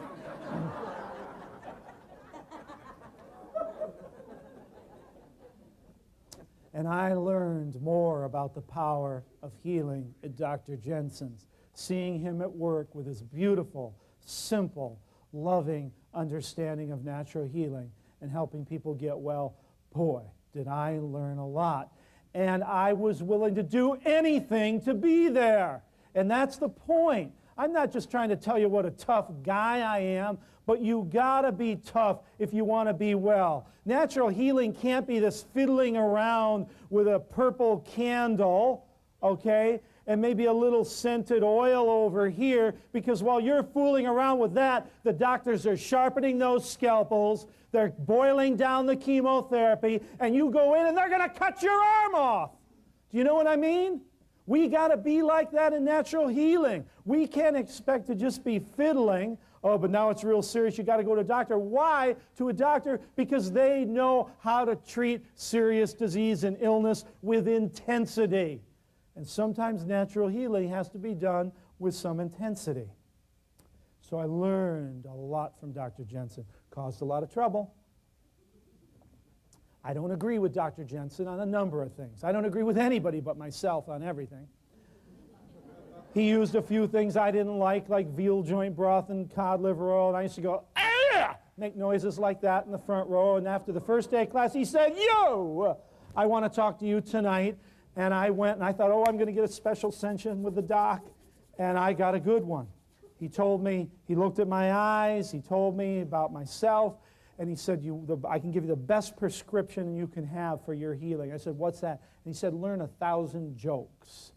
And I learned more about the power of healing at Dr. Jensen's, seeing him at work with his beautiful, simple, loving understanding of natural healing and helping people get well. Boy, did I learn a lot. And I was willing to do anything to be there. And that's the point. I'm not just trying to tell you what a tough guy I am, but you gotta be tough if you want to be well. Natural healing can't be this fiddling around with a purple candle, okay, and maybe a little scented oil over here, because while you're fooling around with that, the doctors are sharpening those scalpels, they're boiling down the chemotherapy, and you go in and they're going to cut your arm off. Do you know what I mean? We got to be like that in natural healing. We can't expect to just be fiddling. Oh, but now it's real serious. You got to go to a doctor. Why to a doctor? Because they know how to treat serious disease and illness with intensity. And sometimes natural healing has to be done with some intensity. So I learned a lot from Dr. Jensen. Caused a lot of trouble. I don't agree with Dr. Jensen on a number of things. I don't agree with anybody but myself on everything. He used a few things I didn't like veal joint broth and cod liver oil, and I used to go, ah! Make noises like that in the front row. And after the first day of class, he said, yo, I want to talk to you tonight. And I went and I thought, oh, I'm going to get a special session with the doc. And I got a good one. He told me, he looked at my eyes, he told me about myself, and he said, I can give you the best prescription you can have for your healing. I said, what's that? And he said, learn 1,000 jokes.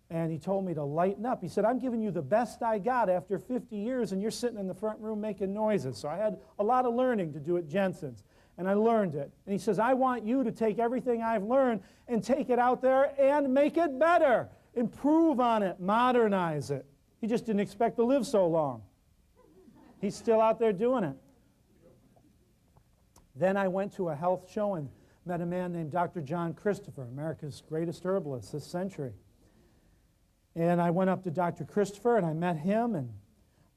And he told me to lighten up. He said, I'm giving you the best I got after 50 years, and you're sitting in the front room making noises. So I had a lot of learning to do at Jensen's. And I learned it. And he says, I want you to take everything I've learned and take it out there and make it better. Improve on it, modernize it. He just didn't expect to live so long. He's still out there doing it. Then I went to a health show and met a man named Dr. John Christopher, America's greatest herbalist this century. And I went up to Dr. Christopher and I met him, and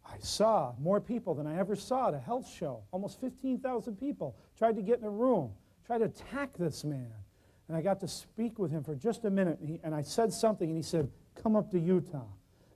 I saw more people than I ever saw at a health show. Almost 15,000 people tried to get in a room, tried to attack this man. And I got to speak with him for just a minute, and I said something, and he said, come up to Utah.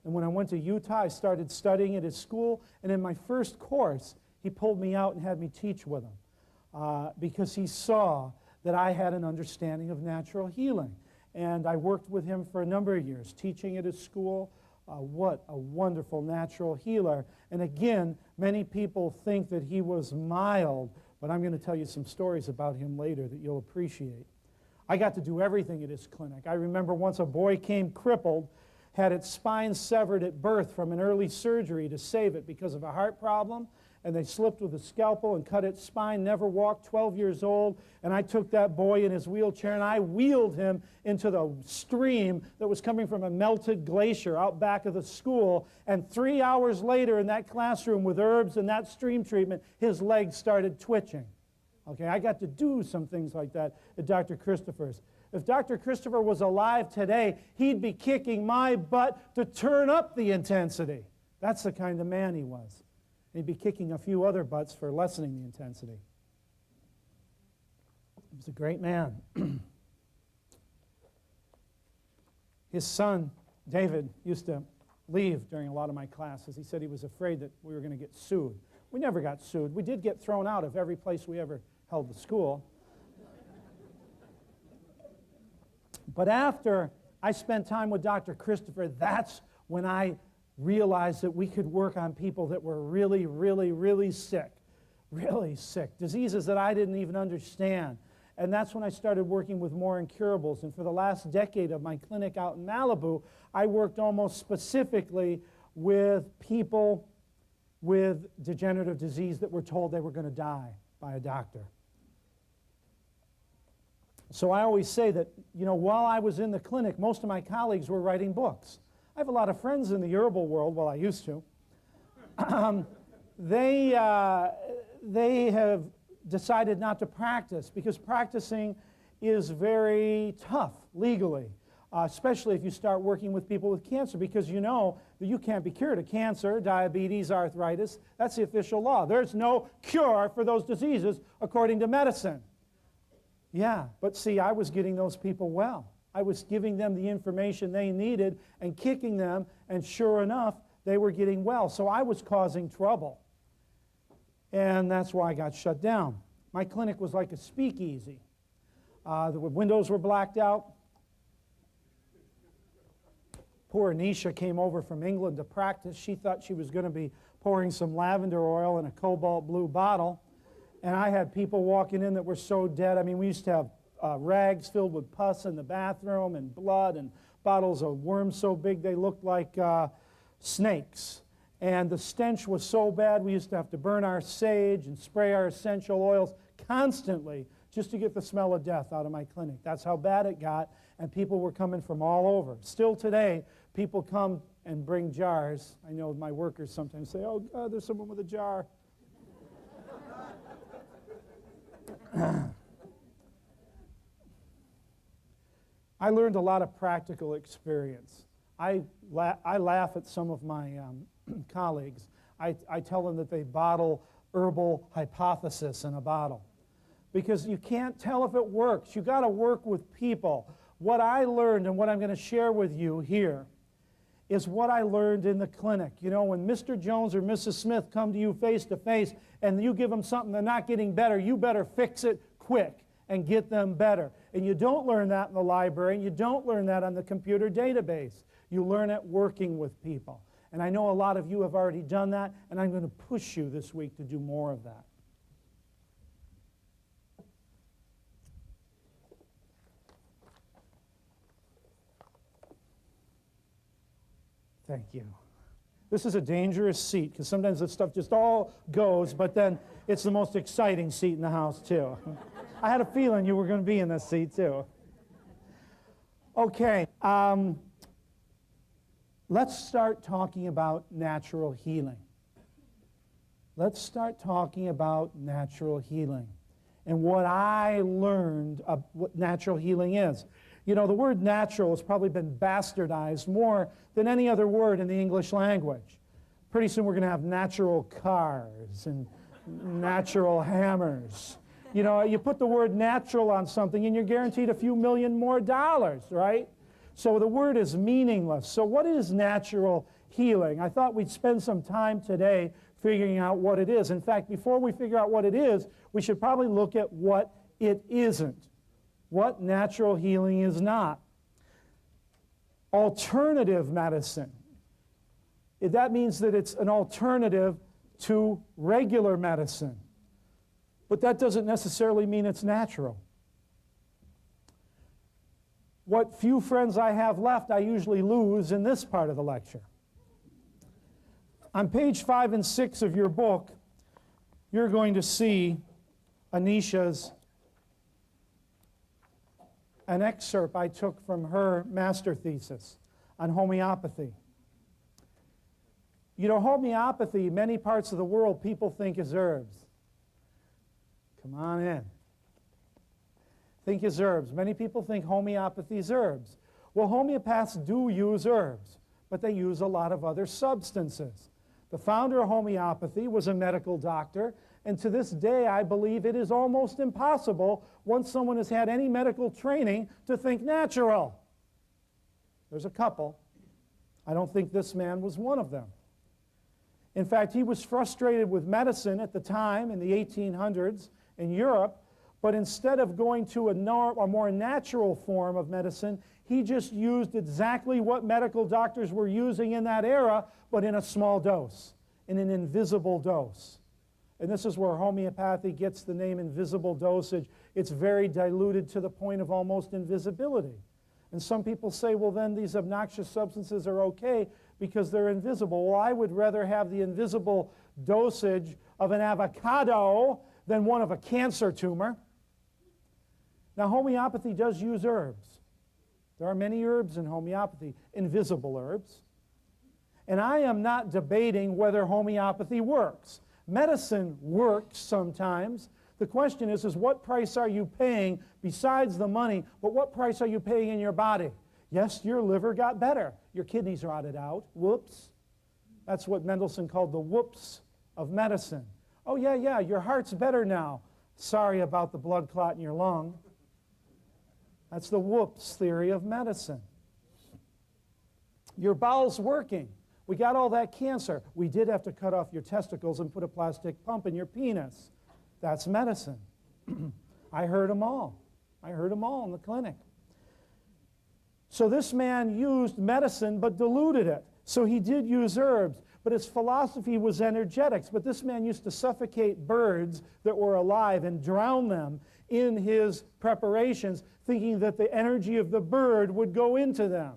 And when I went to Utah, I started studying at his school, and in my first course, he pulled me out and had me teach with him because he saw that I had an understanding of natural healing. And I worked with him for a number of years, teaching at his school. What a wonderful natural healer. And again, many people think that he was mild, but I'm going to tell you some stories about him later that you'll appreciate. I got to do everything at his clinic. I remember once a boy came crippled, had its spine severed at birth from an early surgery to save it because of a heart problem, and they slipped with a scalpel and cut its spine, never walked, 12 years old, and I took that boy in his wheelchair and I wheeled him into the stream that was coming from a melted glacier out back of the school, and 3 hours later in that classroom with herbs and that stream treatment, his legs started twitching. Okay, I got to do some things like that at Dr. Christopher's. If Dr. Christopher was alive today, he'd be kicking my butt to turn up the intensity. That's the kind of man he was. He'd be kicking a few other butts for lessening the intensity. He was a great man. His son, David, used to leave during a lot of my classes. He said he was afraid that we were going to get sued. We never got sued. We did get thrown out of every place we ever held the school. But after I spent time with Dr. Christopher, that's when I realized that we could work on people that were really, really, really sick. Really sick. Diseases that I didn't even understand. And that's when I started working with more incurables. And for the last decade of my clinic out in Malibu, I worked almost specifically with people with degenerative disease that were told they were going to die by a doctor. So I always say that, you know, while I was in the clinic, most of my colleagues were writing books. I have a lot of friends in the herbal world, well, I used to. They have decided not to practice because practicing is very tough legally, especially if you start working with people with cancer, because you know that you can't be cured of cancer, diabetes, arthritis. That's the official law. There's no cure for those diseases according to medicine. Yeah, but see, I was getting those people well. I was giving them the information they needed and kicking them, and sure enough, they were getting well. So I was causing trouble. And that's why I got shut down. My clinic was like a speakeasy. The windows were blacked out. Poor Anisha came over from England to practice. She thought she was going to be pouring some lavender oil in a cobalt blue bottle. And I had people walking in that were so dead. I mean, we used to have rags filled with pus in the bathroom and blood and bottles of worms so big they looked like snakes. And the stench was so bad we used to have to burn our sage and spray our essential oils constantly just to get the smell of death out of my clinic. That's how bad it got, and people were coming from all over. Still today, people come and bring jars. I know my workers sometimes say, oh, God, there's someone with a jar. I learned a lot of practical experience. I laugh at some of my colleagues. I tell them that they bottle herbal hypothesis in a bottle because you can't tell if it works. You've got to work with people. What I learned and what I'm going to share with you here is what I learned in the clinic. You know, when Mr. Jones or Mrs. Smith come to you face to face and you give them something they're not getting better, you better fix it quick and get them better. And you don't learn that in the library, and you don't learn that on the computer database. You learn it working with people. And I know a lot of you have already done that, and I'm going to push you this week to do more of that. Thank you. This is a dangerous seat because sometimes this stuff just all goes, but then it's the most exciting seat in the house, too. I had a feeling you were going to be in this seat, too. Okay. Let's start talking about natural healing. Let's start talking about natural healing and what I learned of what natural healing is. You know, the word natural has probably been bastardized more than any other word in the English language. Pretty soon we're going to have natural cars and natural hammers. You know, you put the word natural on something and you're guaranteed a few million more dollars, right? So the word is meaningless. So what is natural healing? I thought we'd spend some time today figuring out what it is. In fact, before we figure out what it is, we should probably look at what it isn't. What natural healing is not. Alternative medicine. That means that it's an alternative to regular medicine. But that doesn't necessarily mean it's natural. What few friends I have left, I usually lose in this part of the lecture. On page 5 and 6 of your book, you're going to see Anisha's, an excerpt I took from her master thesis on homeopathy. You know, homeopathy, many parts of the world, people think is herbs. Come on in. Think is herbs. Many people think homeopathy is herbs. Well, homeopaths do use herbs, but they use a lot of other substances. The founder of homeopathy was a medical doctor, and to this day, I believe it is almost impossible, once someone has had any medical training, to think natural. There's a couple. I don't think this man was one of them. In fact, he was frustrated with medicine at the time in the 1800s in Europe, but instead of going to a more natural form of medicine, he just used exactly what medical doctors were using in that era, but in a small dose, in an invisible dose. And this is where homeopathy gets the name invisible dosage. It's very diluted to the point of almost invisibility. And some people say, well, then these obnoxious substances are okay because they're invisible. Well, I would rather have the invisible dosage of an avocado than one of a cancer tumor. Now, homeopathy does use herbs. There are many herbs in homeopathy, invisible herbs. And I am not debating whether homeopathy works. Medicine works sometimes. The question is what price are you paying besides the money, but what price are you paying in your body? Yes, your liver got better. Your kidneys rotted out. Whoops. That's what Mendelssohn called the whoops of medicine. Oh, yeah, your heart's better now. Sorry about the blood clot in your lung. That's the whoops theory of medicine. Your bowel's working. We got all that cancer. We did have to cut off your testicles and put a plastic pump in your penis. That's medicine. I heard them all. I heard them all in the clinic. So this man used medicine but diluted it. So he did use herbs, but his philosophy was energetics. But this man used to suffocate birds that were alive and drown them in his preparations, thinking that the energy of the bird would go into them.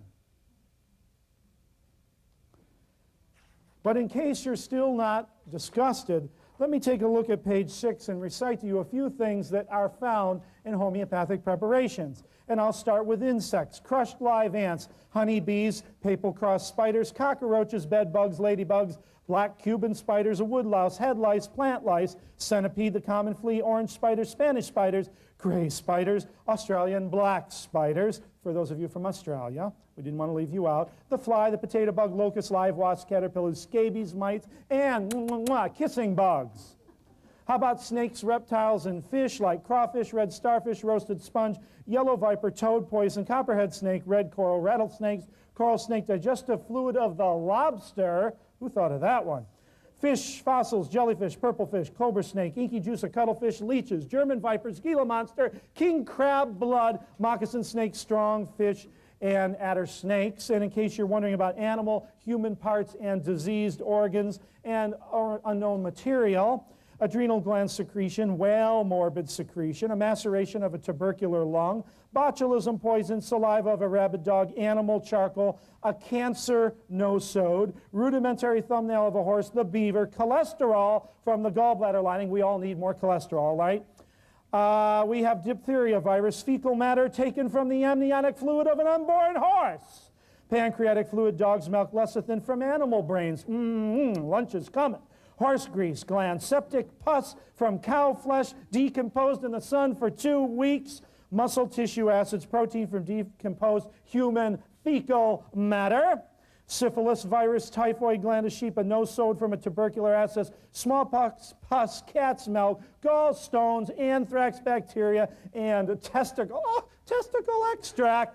But in case you're still not disgusted, let me take a look at page 6 and recite to you a few things that are found in homeopathic preparations. And I'll start with insects: crushed live ants, honeybees, papal cross spiders, cockroaches, bed bugs, ladybugs, black Cuban spiders, a woodlouse, head lice, plant lice, centipede, the common flea, orange spiders, Spanish spiders, gray spiders, Australian black spiders, for those of you from Australia. We didn't want to leave you out. The fly, the potato bug, locust, live wasps, caterpillars, scabies, mites, and kissing bugs. How about snakes, reptiles, and fish like crawfish, red starfish, roasted sponge, yellow viper, toad, poison, copperhead snake, red coral, rattlesnakes, coral snake, digestive fluid of the lobster. Who thought of that one? Fish, fossils, jellyfish, purple fish, cobra snake, inky juice of cuttlefish, leeches, German vipers, Gila monster, king crab blood, moccasin snake, strong fish, and adder snakes. And in case you're wondering about animal, human parts, and diseased organs, and unknown material, adrenal gland secretion, whale morbid secretion, a maceration of a tubercular lung, botulism poison, saliva of a rabid dog, animal charcoal, a cancer nosode, rudimentary thumbnail of a horse, the beaver, cholesterol from the gallbladder lining. We all need more cholesterol, right? We have diphtheria virus, fecal matter taken from the amniotic fluid of an unborn horse, pancreatic fluid, dog's milk, lecithin from animal brains. Lunch is coming. Horse grease gland, septic pus from cow flesh, decomposed in the sun for 2 weeks, muscle tissue acids, protein from decomposed human fecal matter, syphilis virus, typhoid gland of sheep, a nosode from a tubercular abscess, smallpox pus, cat's milk, gallstones, anthrax bacteria, and testicle extract,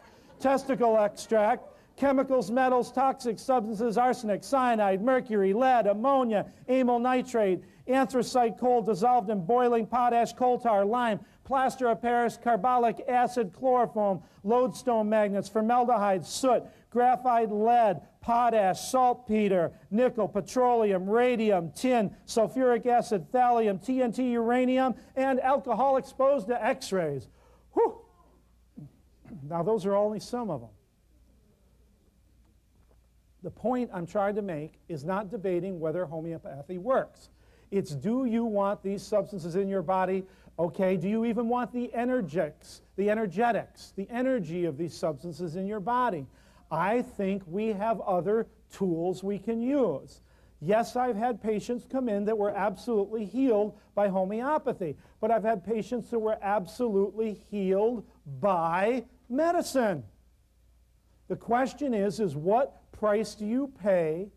chemicals, metals, toxic substances, arsenic, cyanide, mercury, lead, ammonia, amyl nitrate, anthracite coal dissolved in boiling potash, coal tar, lime, plaster of Paris, carbolic acid, chloroform, lodestone magnets, formaldehyde, soot, graphite, lead, potash, saltpeter, nickel, petroleum, radium, tin, sulfuric acid, thallium, TNT, uranium, and alcohol exposed to X-rays. Whew. Now, those are only some of them. The point I'm trying to make is not debating whether homeopathy works. It's, do you want these substances in your body? Okay, do you even want the energetics, the energy of these substances in your body? I think we have other tools we can use. Yes, I've had patients come in that were absolutely healed by homeopathy, but I've had patients that were absolutely healed by medicine. The question is what price do you pay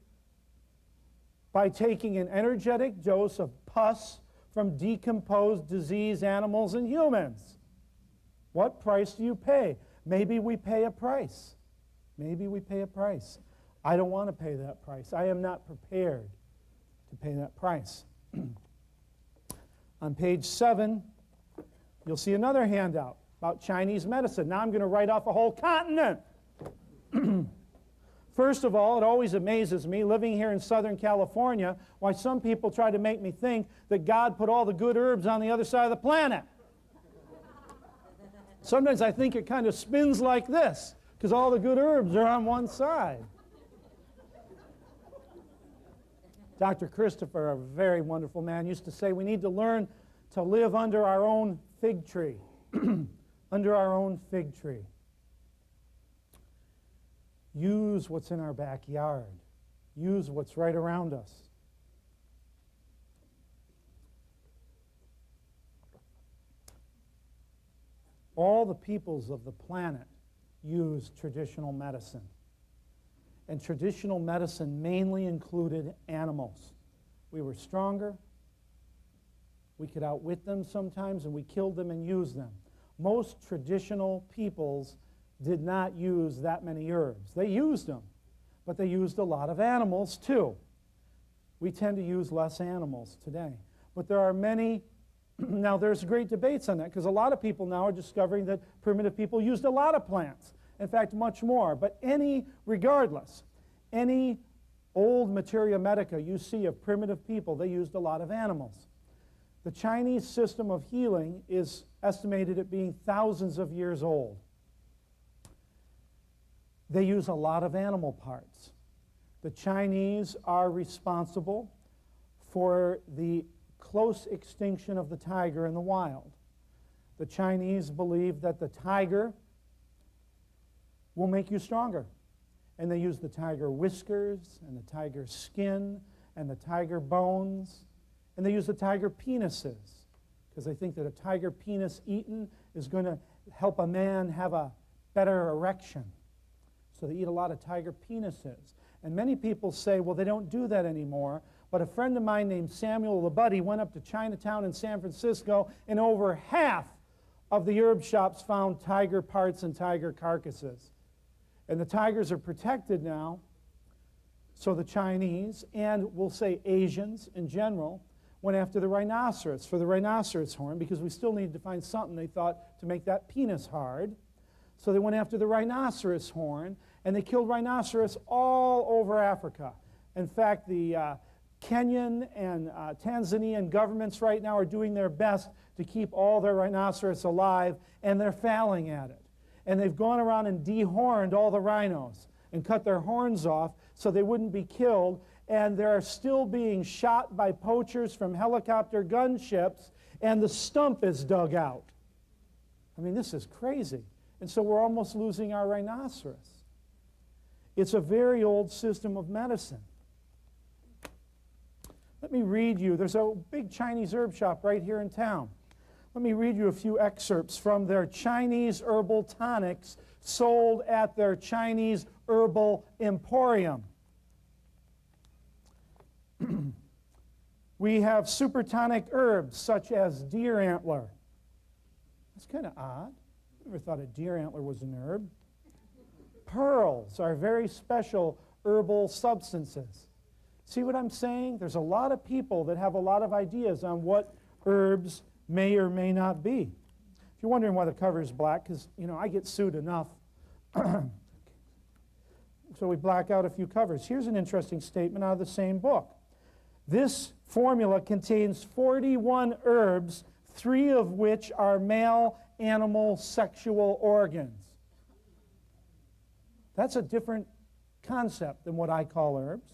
by taking an energetic dose of pus from decomposed, diseased animals and humans? What price do you pay? Maybe we pay a price. Maybe we pay a price. I don't want to pay that price. I am not prepared to pay that price. On page 7, you'll see another handout about Chinese medicine. Now I'm going to write off a whole continent. First of all, it always amazes me, living here in Southern California, why some people try to make me think that God put all the good herbs on the other side of the planet. Sometimes I think it kind of spins like this, because all the good herbs are on one side. Dr. Christopher, a very wonderful man, used to say we need to learn to live under our own fig tree. Under our own fig tree. Use what's in our backyard. Use what's right around us. All the peoples of the planet use traditional medicine. And traditional medicine mainly included animals. We were stronger. We could outwit them sometimes, and we killed them and used them. Most traditional peoples did not use that many herbs. They used them, but they used a lot of animals too. We tend to use less animals today. But there are many, now there's great debates on that, because a lot of people now are discovering that primitive people used a lot of plants. In fact, much more. But regardless, any old materia medica you see of primitive people, they used a lot of animals. The Chinese system of healing is estimated at being thousands of years old. They use a lot of animal parts. The Chinese are responsible for the close extinction of the tiger in the wild. The Chinese believe that the tiger will make you stronger. And they use the tiger whiskers, and the tiger skin, and the tiger bones, and they use the tiger penises, because they think that a tiger penis eaten is going to help a man have a better erection. So they eat a lot of tiger penises. And many people say, well, they don't do that anymore. But a friend of mine named Samuel LeBuddy went up to Chinatown in San Francisco, and over half of the herb shops found tiger parts and tiger carcasses. And the tigers are protected now, so the Chinese, and we'll say Asians in general, went after the rhinoceros for the rhinoceros horn, because we still needed to find something, they thought, to make that penis hard. So they went after the rhinoceros horn, and they killed rhinoceros all over Africa. In fact, the Kenyan and Tanzanian governments right now are doing their best to keep all their rhinoceros alive, and they're failing at it. And they've gone around and dehorned all the rhinos and cut their horns off so they wouldn't be killed. And they're still being shot by poachers from helicopter gunships, and the stump is dug out. I mean, this is crazy. And so we're almost losing our rhinoceros. It's a very old system of medicine. Let me read you. There's a big Chinese herb shop right here in town. Let me read you a few excerpts from their Chinese herbal tonics sold at their Chinese herbal emporium. We have supertonic herbs such as deer antler. That's kind of odd. Never thought a deer antler was an herb. Pearls are very special herbal substances. See what I'm saying? There's a lot of people that have a lot of ideas on what herbs may or may not be. If you're wondering why the cover is black, because, you know, I get sued enough. So we black out a few covers. Here's an interesting statement out of the same book. This formula contains 41 herbs, 3 of which are male animal sexual organs. That's a different concept than what I call herbs.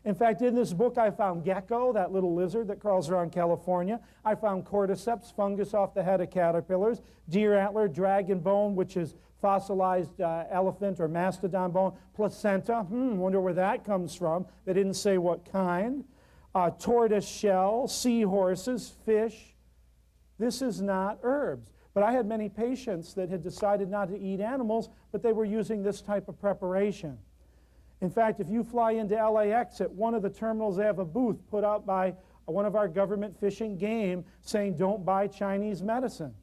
In fact, in this book, I found gecko, that little lizard that crawls around California. I found cordyceps, fungus off the head of caterpillars, deer antler, dragon bone, which is fossilized elephant or mastodon bone, placenta. Wonder where that comes from. They didn't say what kind. Tortoise shell, seahorses, fish. This is not herbs. But I had many patients that had decided not to eat animals, but they were using this type of preparation. In fact, if you fly into LAX, at one of the terminals, they have a booth put out by one of our government fish and game saying, don't buy Chinese medicine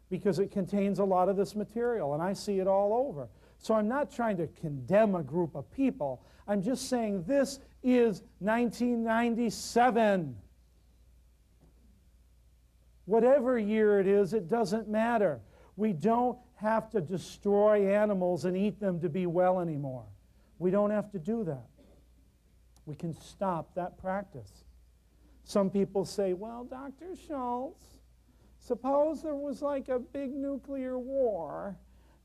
because it contains a lot of this material, and I see it all over. So I'm not trying to condemn a group of people. I'm just saying this is 1997. Whatever year it is, it doesn't matter. We don't have to destroy animals and eat them to be well anymore. We don't have to do that. We can stop that practice. Some people say, well, Dr. Schulze, suppose there was like a big nuclear war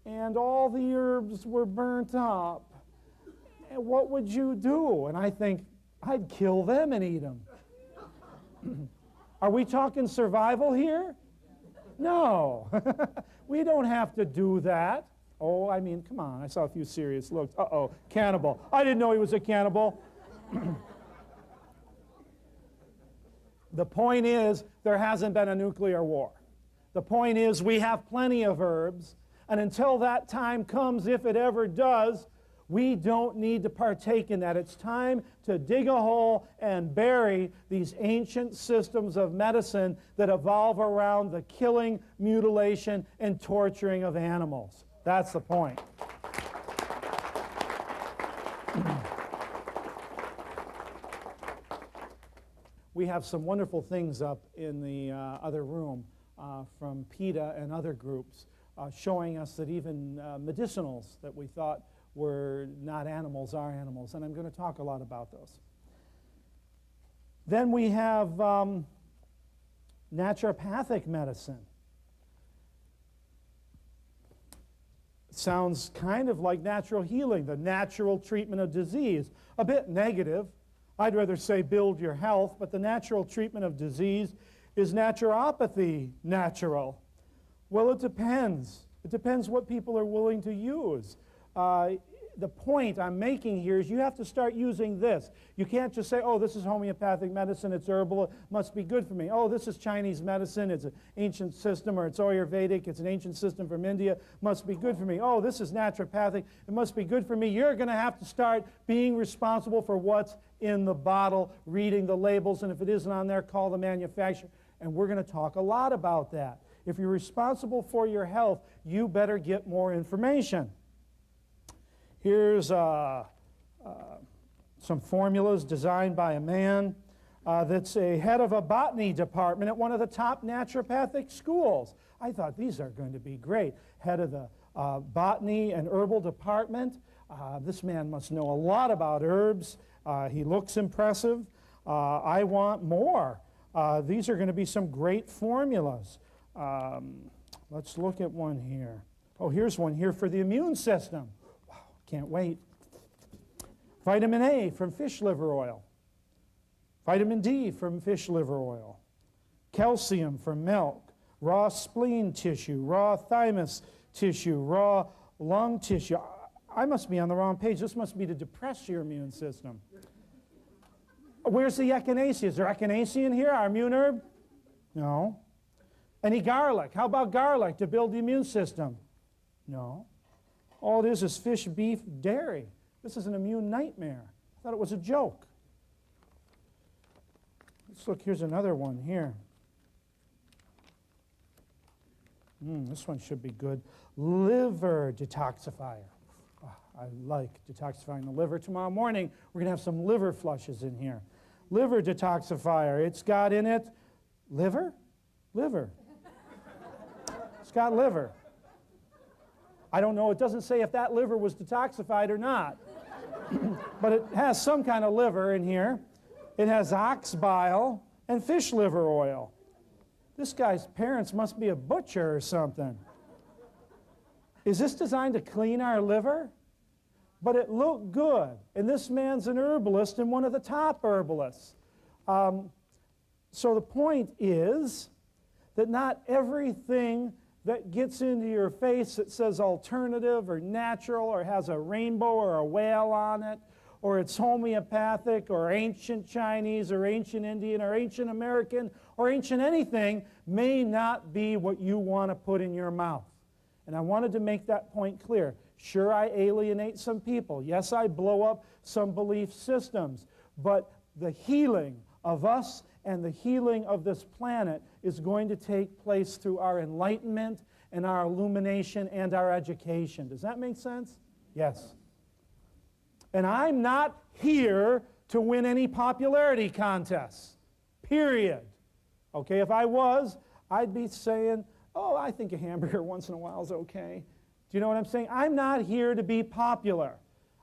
and all the herbs were burnt up. And what would you do? And I think, I'd kill them and eat them. Are we talking survival here? No. We don't have to do that. Oh, I mean, come on. I saw a few serious looks. Uh-oh, cannibal. I didn't know he was a cannibal. The point is, there hasn't been a nuclear war. The point is, we have plenty of herbs, and until that time comes, if it ever does, we don't need to partake in that. It's time to dig a hole and bury these ancient systems of medicine that evolve around the killing, mutilation, and torturing of animals. That's the point. We have some wonderful things up in the other room from PETA and other groups showing us that even medicinals that we thought were not animals are animals, and I'm going to talk a lot about those. Then we have naturopathic medicine. Sounds kind of like natural healing, the natural treatment of disease. A bit negative. I'd rather say build your health, but the natural treatment of disease is naturopathy natural? Well, it depends. It depends what people are willing to use. The point I'm making here is you have to start using this. You can't just say, oh, this is homeopathic medicine, it's herbal, it must be good for me. Oh, this is Chinese medicine, it's an ancient system, or it's Ayurvedic, it's an ancient system from India, must be good for me. Oh, this is naturopathic, it must be good for me. You're going to have to start being responsible for what's in the bottle, reading the labels, and if it isn't on there, call the manufacturer. And we're going to talk a lot about that. If you're responsible for your health, you better get more information. Here's some formulas designed by a man that's a head of a botany department at one of the top naturopathic schools. I thought these are going to be great. Head of the botany and herbal department. This man must know a lot about herbs. He looks impressive. I want more. These are going to be some great formulas. Let's look at one here. Oh, here's one here for the immune system. Can't wait. Vitamin A from fish liver oil. Vitamin D from fish liver oil. Calcium from milk. Raw spleen tissue. Raw thymus tissue. Raw lung tissue. I must be on the wrong page. This must be to depress your immune system. Where's the echinacea? Is there echinacea in here, our immune herb? No. Any garlic? How about garlic to build the immune system? No. All it is fish, beef, dairy. This is an immune nightmare. I thought it was a joke. Let's look, here's another one here. This one should be good. Liver detoxifier. Oh, I like detoxifying the liver. Tomorrow morning, we're going to have some liver flushes in here. Liver detoxifier. It's got in it liver? Liver. It's got liver. I don't know, it doesn't say if that liver was detoxified or not. But it has some kind of liver in here. It has ox bile and fish liver oil. This guy's parents must be a butcher or something. Is this designed to clean our liver? but it looked good. And this man's an herbalist and one of the top herbalists. So the point is that not everything that gets into your face that says alternative or natural or has a rainbow or a whale on it, or it's homeopathic or ancient Chinese or ancient Indian or ancient American or ancient anything may not be what you want to put in your mouth. And I wanted to make that point clear. Sure, I alienate some people. Yes, I blow up some belief systems. But the healing of us and the healing of this planet is going to take place through our enlightenment and our illumination and our education. Does that make sense? Yes. And I'm not here to win any popularity contests, period. Okay, if I was, I'd be saying, oh, I think a hamburger once in a while is okay. Do you know what I'm saying? I'm not here to be popular.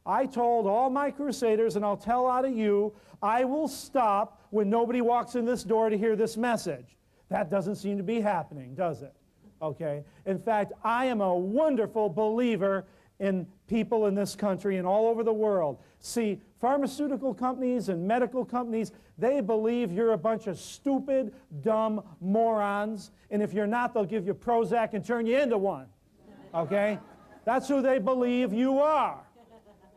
I told all my crusaders, and I'll tell out of you, I will stop when nobody walks in this door to hear this message. That doesn't seem to be happening, does it? Okay? In fact, I am a wonderful believer in people in this country and all over the world. See, pharmaceutical companies and medical companies, they believe you're a bunch of stupid, dumb morons, and if you're not, they'll give you Prozac and turn you into one. Okay? That's who they believe you are.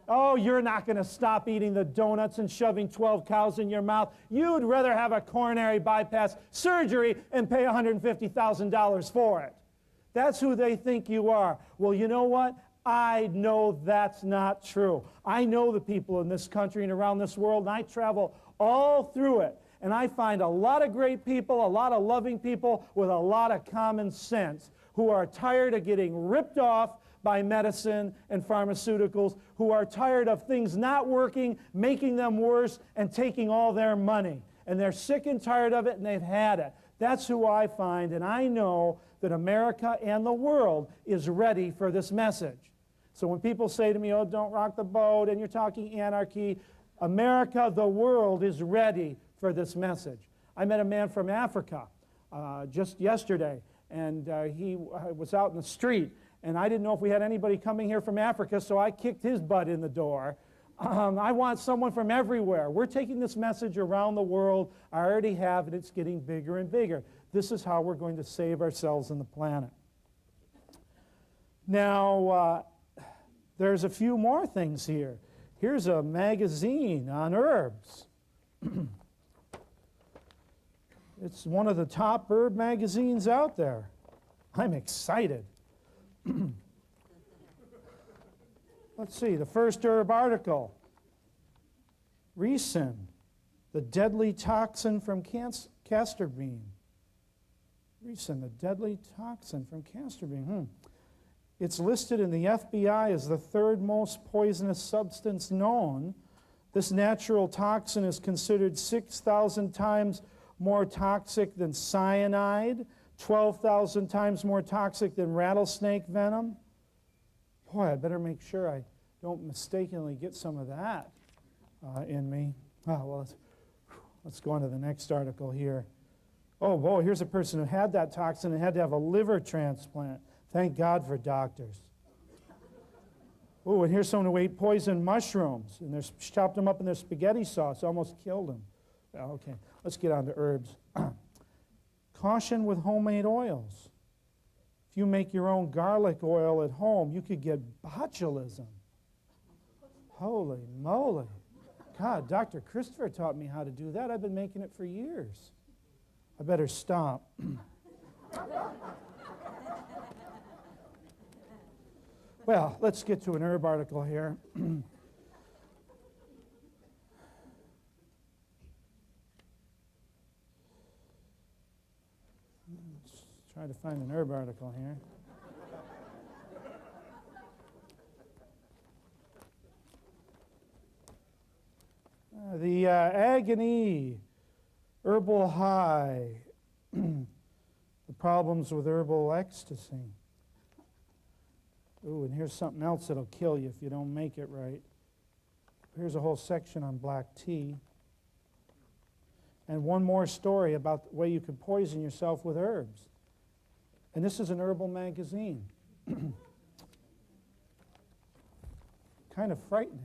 Oh, you're not going to stop eating the donuts and shoving 12 cows in your mouth. You'd rather have a coronary bypass surgery and pay $150,000 for it. That's who they think you are. Well, you know what? I know that's not true. I know the people in this country and around this world, and I travel all through it. And I find a lot of great people, a lot of loving people with a lot of common sense who are tired of getting ripped off by medicine and pharmaceuticals, who are tired of things not working, making them worse, and taking all their money. And they're sick and tired of it, and they've had it. That's who I find, and I know that America and the world is ready for this message. So when people say to me, oh, don't rock the boat, and you're talking anarchy, America, the world is ready for this message. I met a man from Africa just yesterday, and he was out in the street, and I didn't know if we had anybody coming here from Africa, so I kicked his butt in the door. I want someone from everywhere. We're taking this message around the world. I already have, and it's getting bigger and bigger. This is how we're going to save ourselves and the planet. Now, there's a few more things here. Here's a magazine on herbs. It's one of the top herb magazines out there. I'm excited. Let's see, the first herb article. Ricin, the deadly toxin from castor bean. Ricin, the deadly toxin from castor bean. It's listed in the FBI as the third most poisonous substance known. This natural toxin is considered 6,000 times more toxic than cyanide, 12,000 times more toxic than rattlesnake venom. Boy, I better make sure I don't mistakenly get some of that in me. Oh, well, let's go on to the next article here. Oh, boy, here's a person who had that toxin and had to have a liver transplant. Thank God for doctors. Oh, and here's someone who ate poisoned mushrooms, and they chopped them up in their spaghetti sauce, almost killed him. Okay, let's get on to herbs. Caution with homemade oils. If you make your own garlic oil at home, you could get botulism. Holy moly. God, Dr. Christopher taught me how to do that. I've been making it for years. I better stop. Well, let's get to an herb article here. Let's try to find an herb article here. The agony, herbal high, the problems with herbal ecstasy. Ooh, and here's something else that'll kill you if you don't make it right. Here's a whole section on black tea. And one more story about the way you can poison yourself with herbs. And this is an herbal magazine. kind of frightening.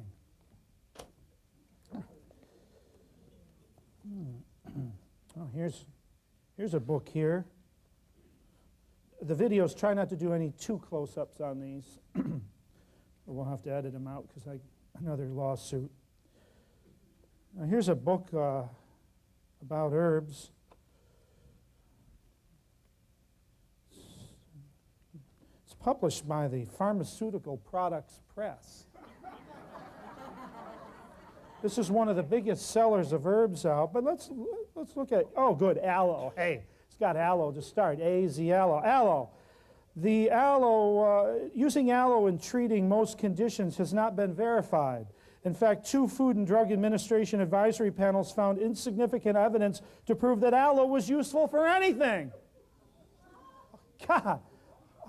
Oh, here's a book here. The videos, try not to do any too close-ups on these, or we'll have to edit them out because another lawsuit. Now, here's a book about herbs. It's published by the Pharmaceutical Products Press. This is one of the biggest sellers of herbs out, but let's look at, oh good, aloe. Hey, it's got aloe to start, A-Z aloe. Aloe. The aloe, using aloe in treating most conditions has not been verified. In fact, 2 Food and Drug Administration advisory panels found insignificant evidence to prove that aloe was useful for anything. God,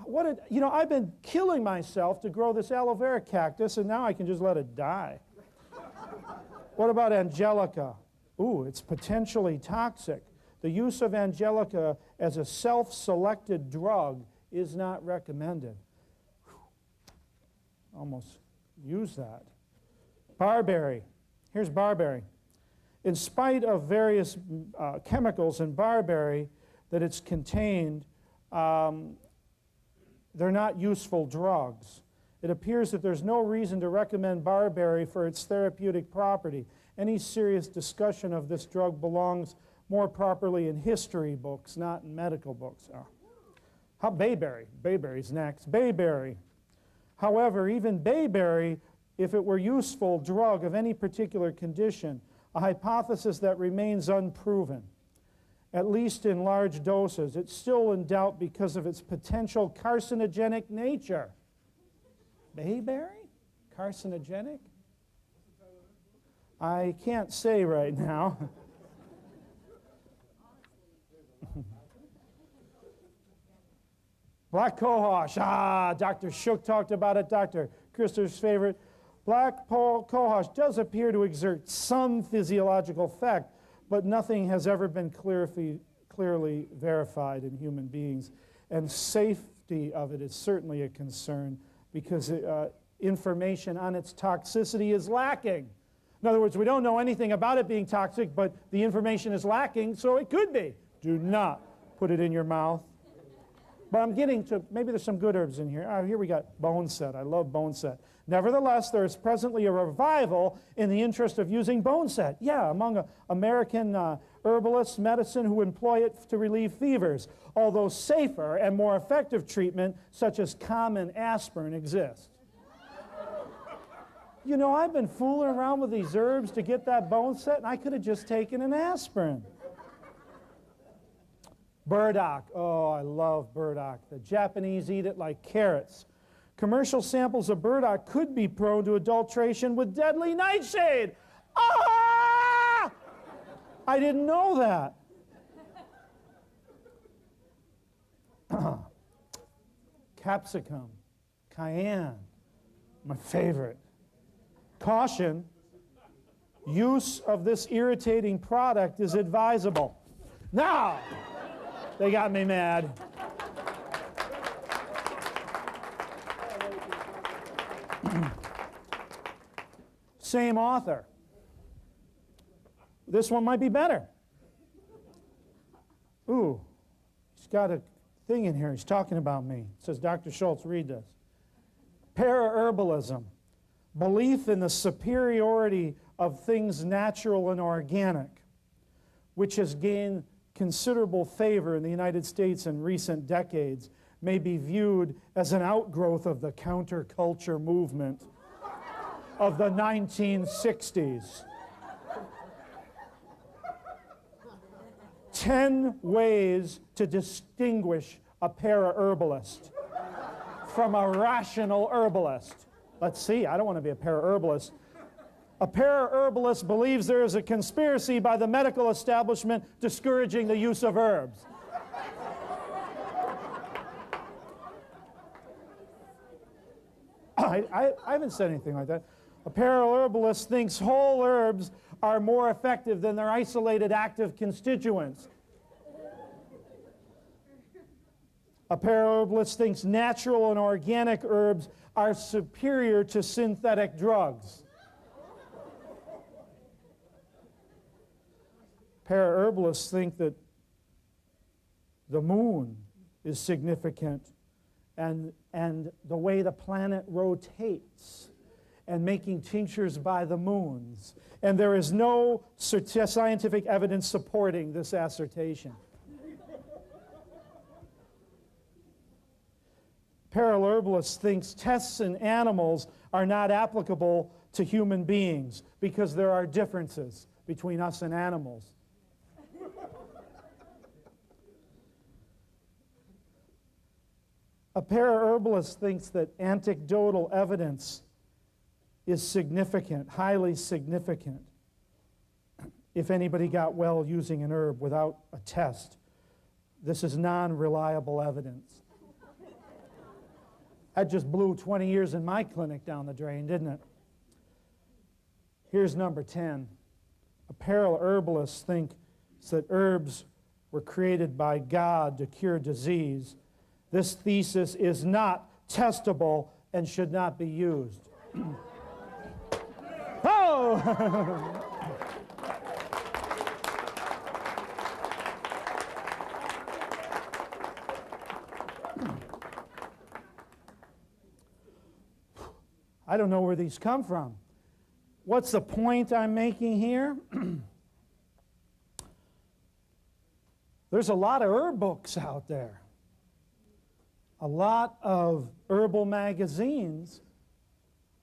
I've been killing myself to grow this aloe vera cactus, and now I can just let it die. What about angelica? Ooh, it's potentially toxic. The use of angelica as a self-selected drug is not recommended. Whew. Almost use that. Barberry. Here's barberry. In spite of various chemicals in barberry that it's contained, they're not useful drugs. It appears that there's no reason to recommend barberry for its therapeutic property. Any serious discussion of this drug belongs more properly in history books, not in medical books. Oh. How bayberry? Bayberry's next. Bayberry. However, even bayberry, if it were a useful drug of any particular condition, a hypothesis that remains unproven, at least in large doses, it's still in doubt because of its potential carcinogenic nature. Bayberry? Carcinogenic? I can't say right now. Black cohosh. Ah, Dr. Shook talked about it. Dr. Christopher's favorite. Black cohosh does appear to exert some physiological effect, but nothing has ever been clearly verified in human beings. And safety of it is certainly a concern because information on its toxicity is lacking. In other words, we don't know anything about it being toxic, but the information is lacking, so it could be. Do not put it in your mouth. But I'm getting to, maybe there's some good herbs in here. Here we got boneset. I love boneset. Nevertheless, there is presently a revival in the interest of using boneset. Yeah, among American herbalists, medicine who employ it to relieve fevers, although safer and more effective treatment, such as common aspirin, exists. You know, I've been fooling around with these herbs to get that boneset, and I could have just taken an aspirin. Burdock. Oh, I love burdock. The Japanese eat it like carrots. Commercial samples of burdock could be prone to adulteration with deadly nightshade. Ah! I didn't know that. Capsicum, cayenne, my favorite. Caution, use of this irritating product is advisable. Now, they got me mad. Same author. This one might be better. Ooh, he's got a thing in here. He's talking about me. It says, Dr. Schulze, read this. Para-herbalism, belief in the superiority of things natural and organic, which has gained considerable favor in the United States in recent decades, may be viewed as an outgrowth of the counterculture movement of the 1960s. 10 ways to distinguish a para-herbalist from a rational herbalist. Let's see, I don't want to be a para-herbalist. A para-herbalist believes there is a conspiracy by the medical establishment discouraging the use of herbs. I haven't said anything like that. A para-herbalist thinks whole herbs are more effective than their isolated active constituents. A para-herbalist thinks natural and organic herbs are superior to synthetic drugs. Para-herbalists think that the moon is significant, and the way the planet rotates, and making tinctures by the moons. And there is no scientific evidence supporting this assertion. Para-herbalists think tests in animals are not applicable to human beings because there are differences between us and animals. A para-herbalist thinks that anecdotal evidence is significant, highly significant, if anybody got well using an herb without a test. This is non-reliable evidence. That just blew 20 years in my clinic down the drain, didn't it? Here's number 10. A para-herbalist thinks that herbs were created by God to cure disease. This thesis is not testable and should not be used. Oh! I don't know where these come from. What's the point I'm making here? There's a lot of herb books out there. A lot of herbal magazines.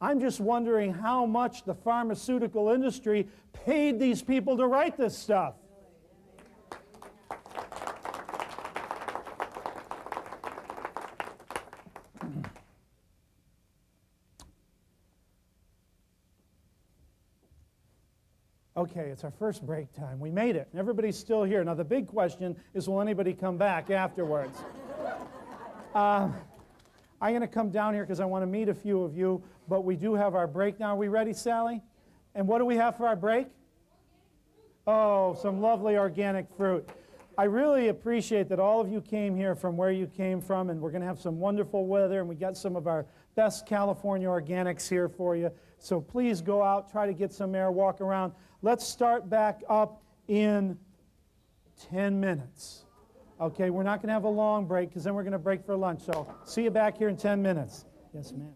I'm just wondering how much the pharmaceutical industry paid these people to write this stuff. Okay, it's our first break time. We made it. Everybody's still here. Now the big question is, will anybody come back afterwards? I'm going to come down here because I want to meet a few of you, but we do have our break now. Are we ready, Sally? And what do we have for our break? Oh, some lovely organic fruit. I really appreciate that all of you came here from where you came from, and we're going to have some wonderful weather, and we got some of our best California organics here for you. So please go out, try to get some air, walk around. Let's start back up in 10 minutes. Okay, we're not going to have a long break because then we're going to break for lunch. So see you back here in 10 minutes. Yes, ma'am.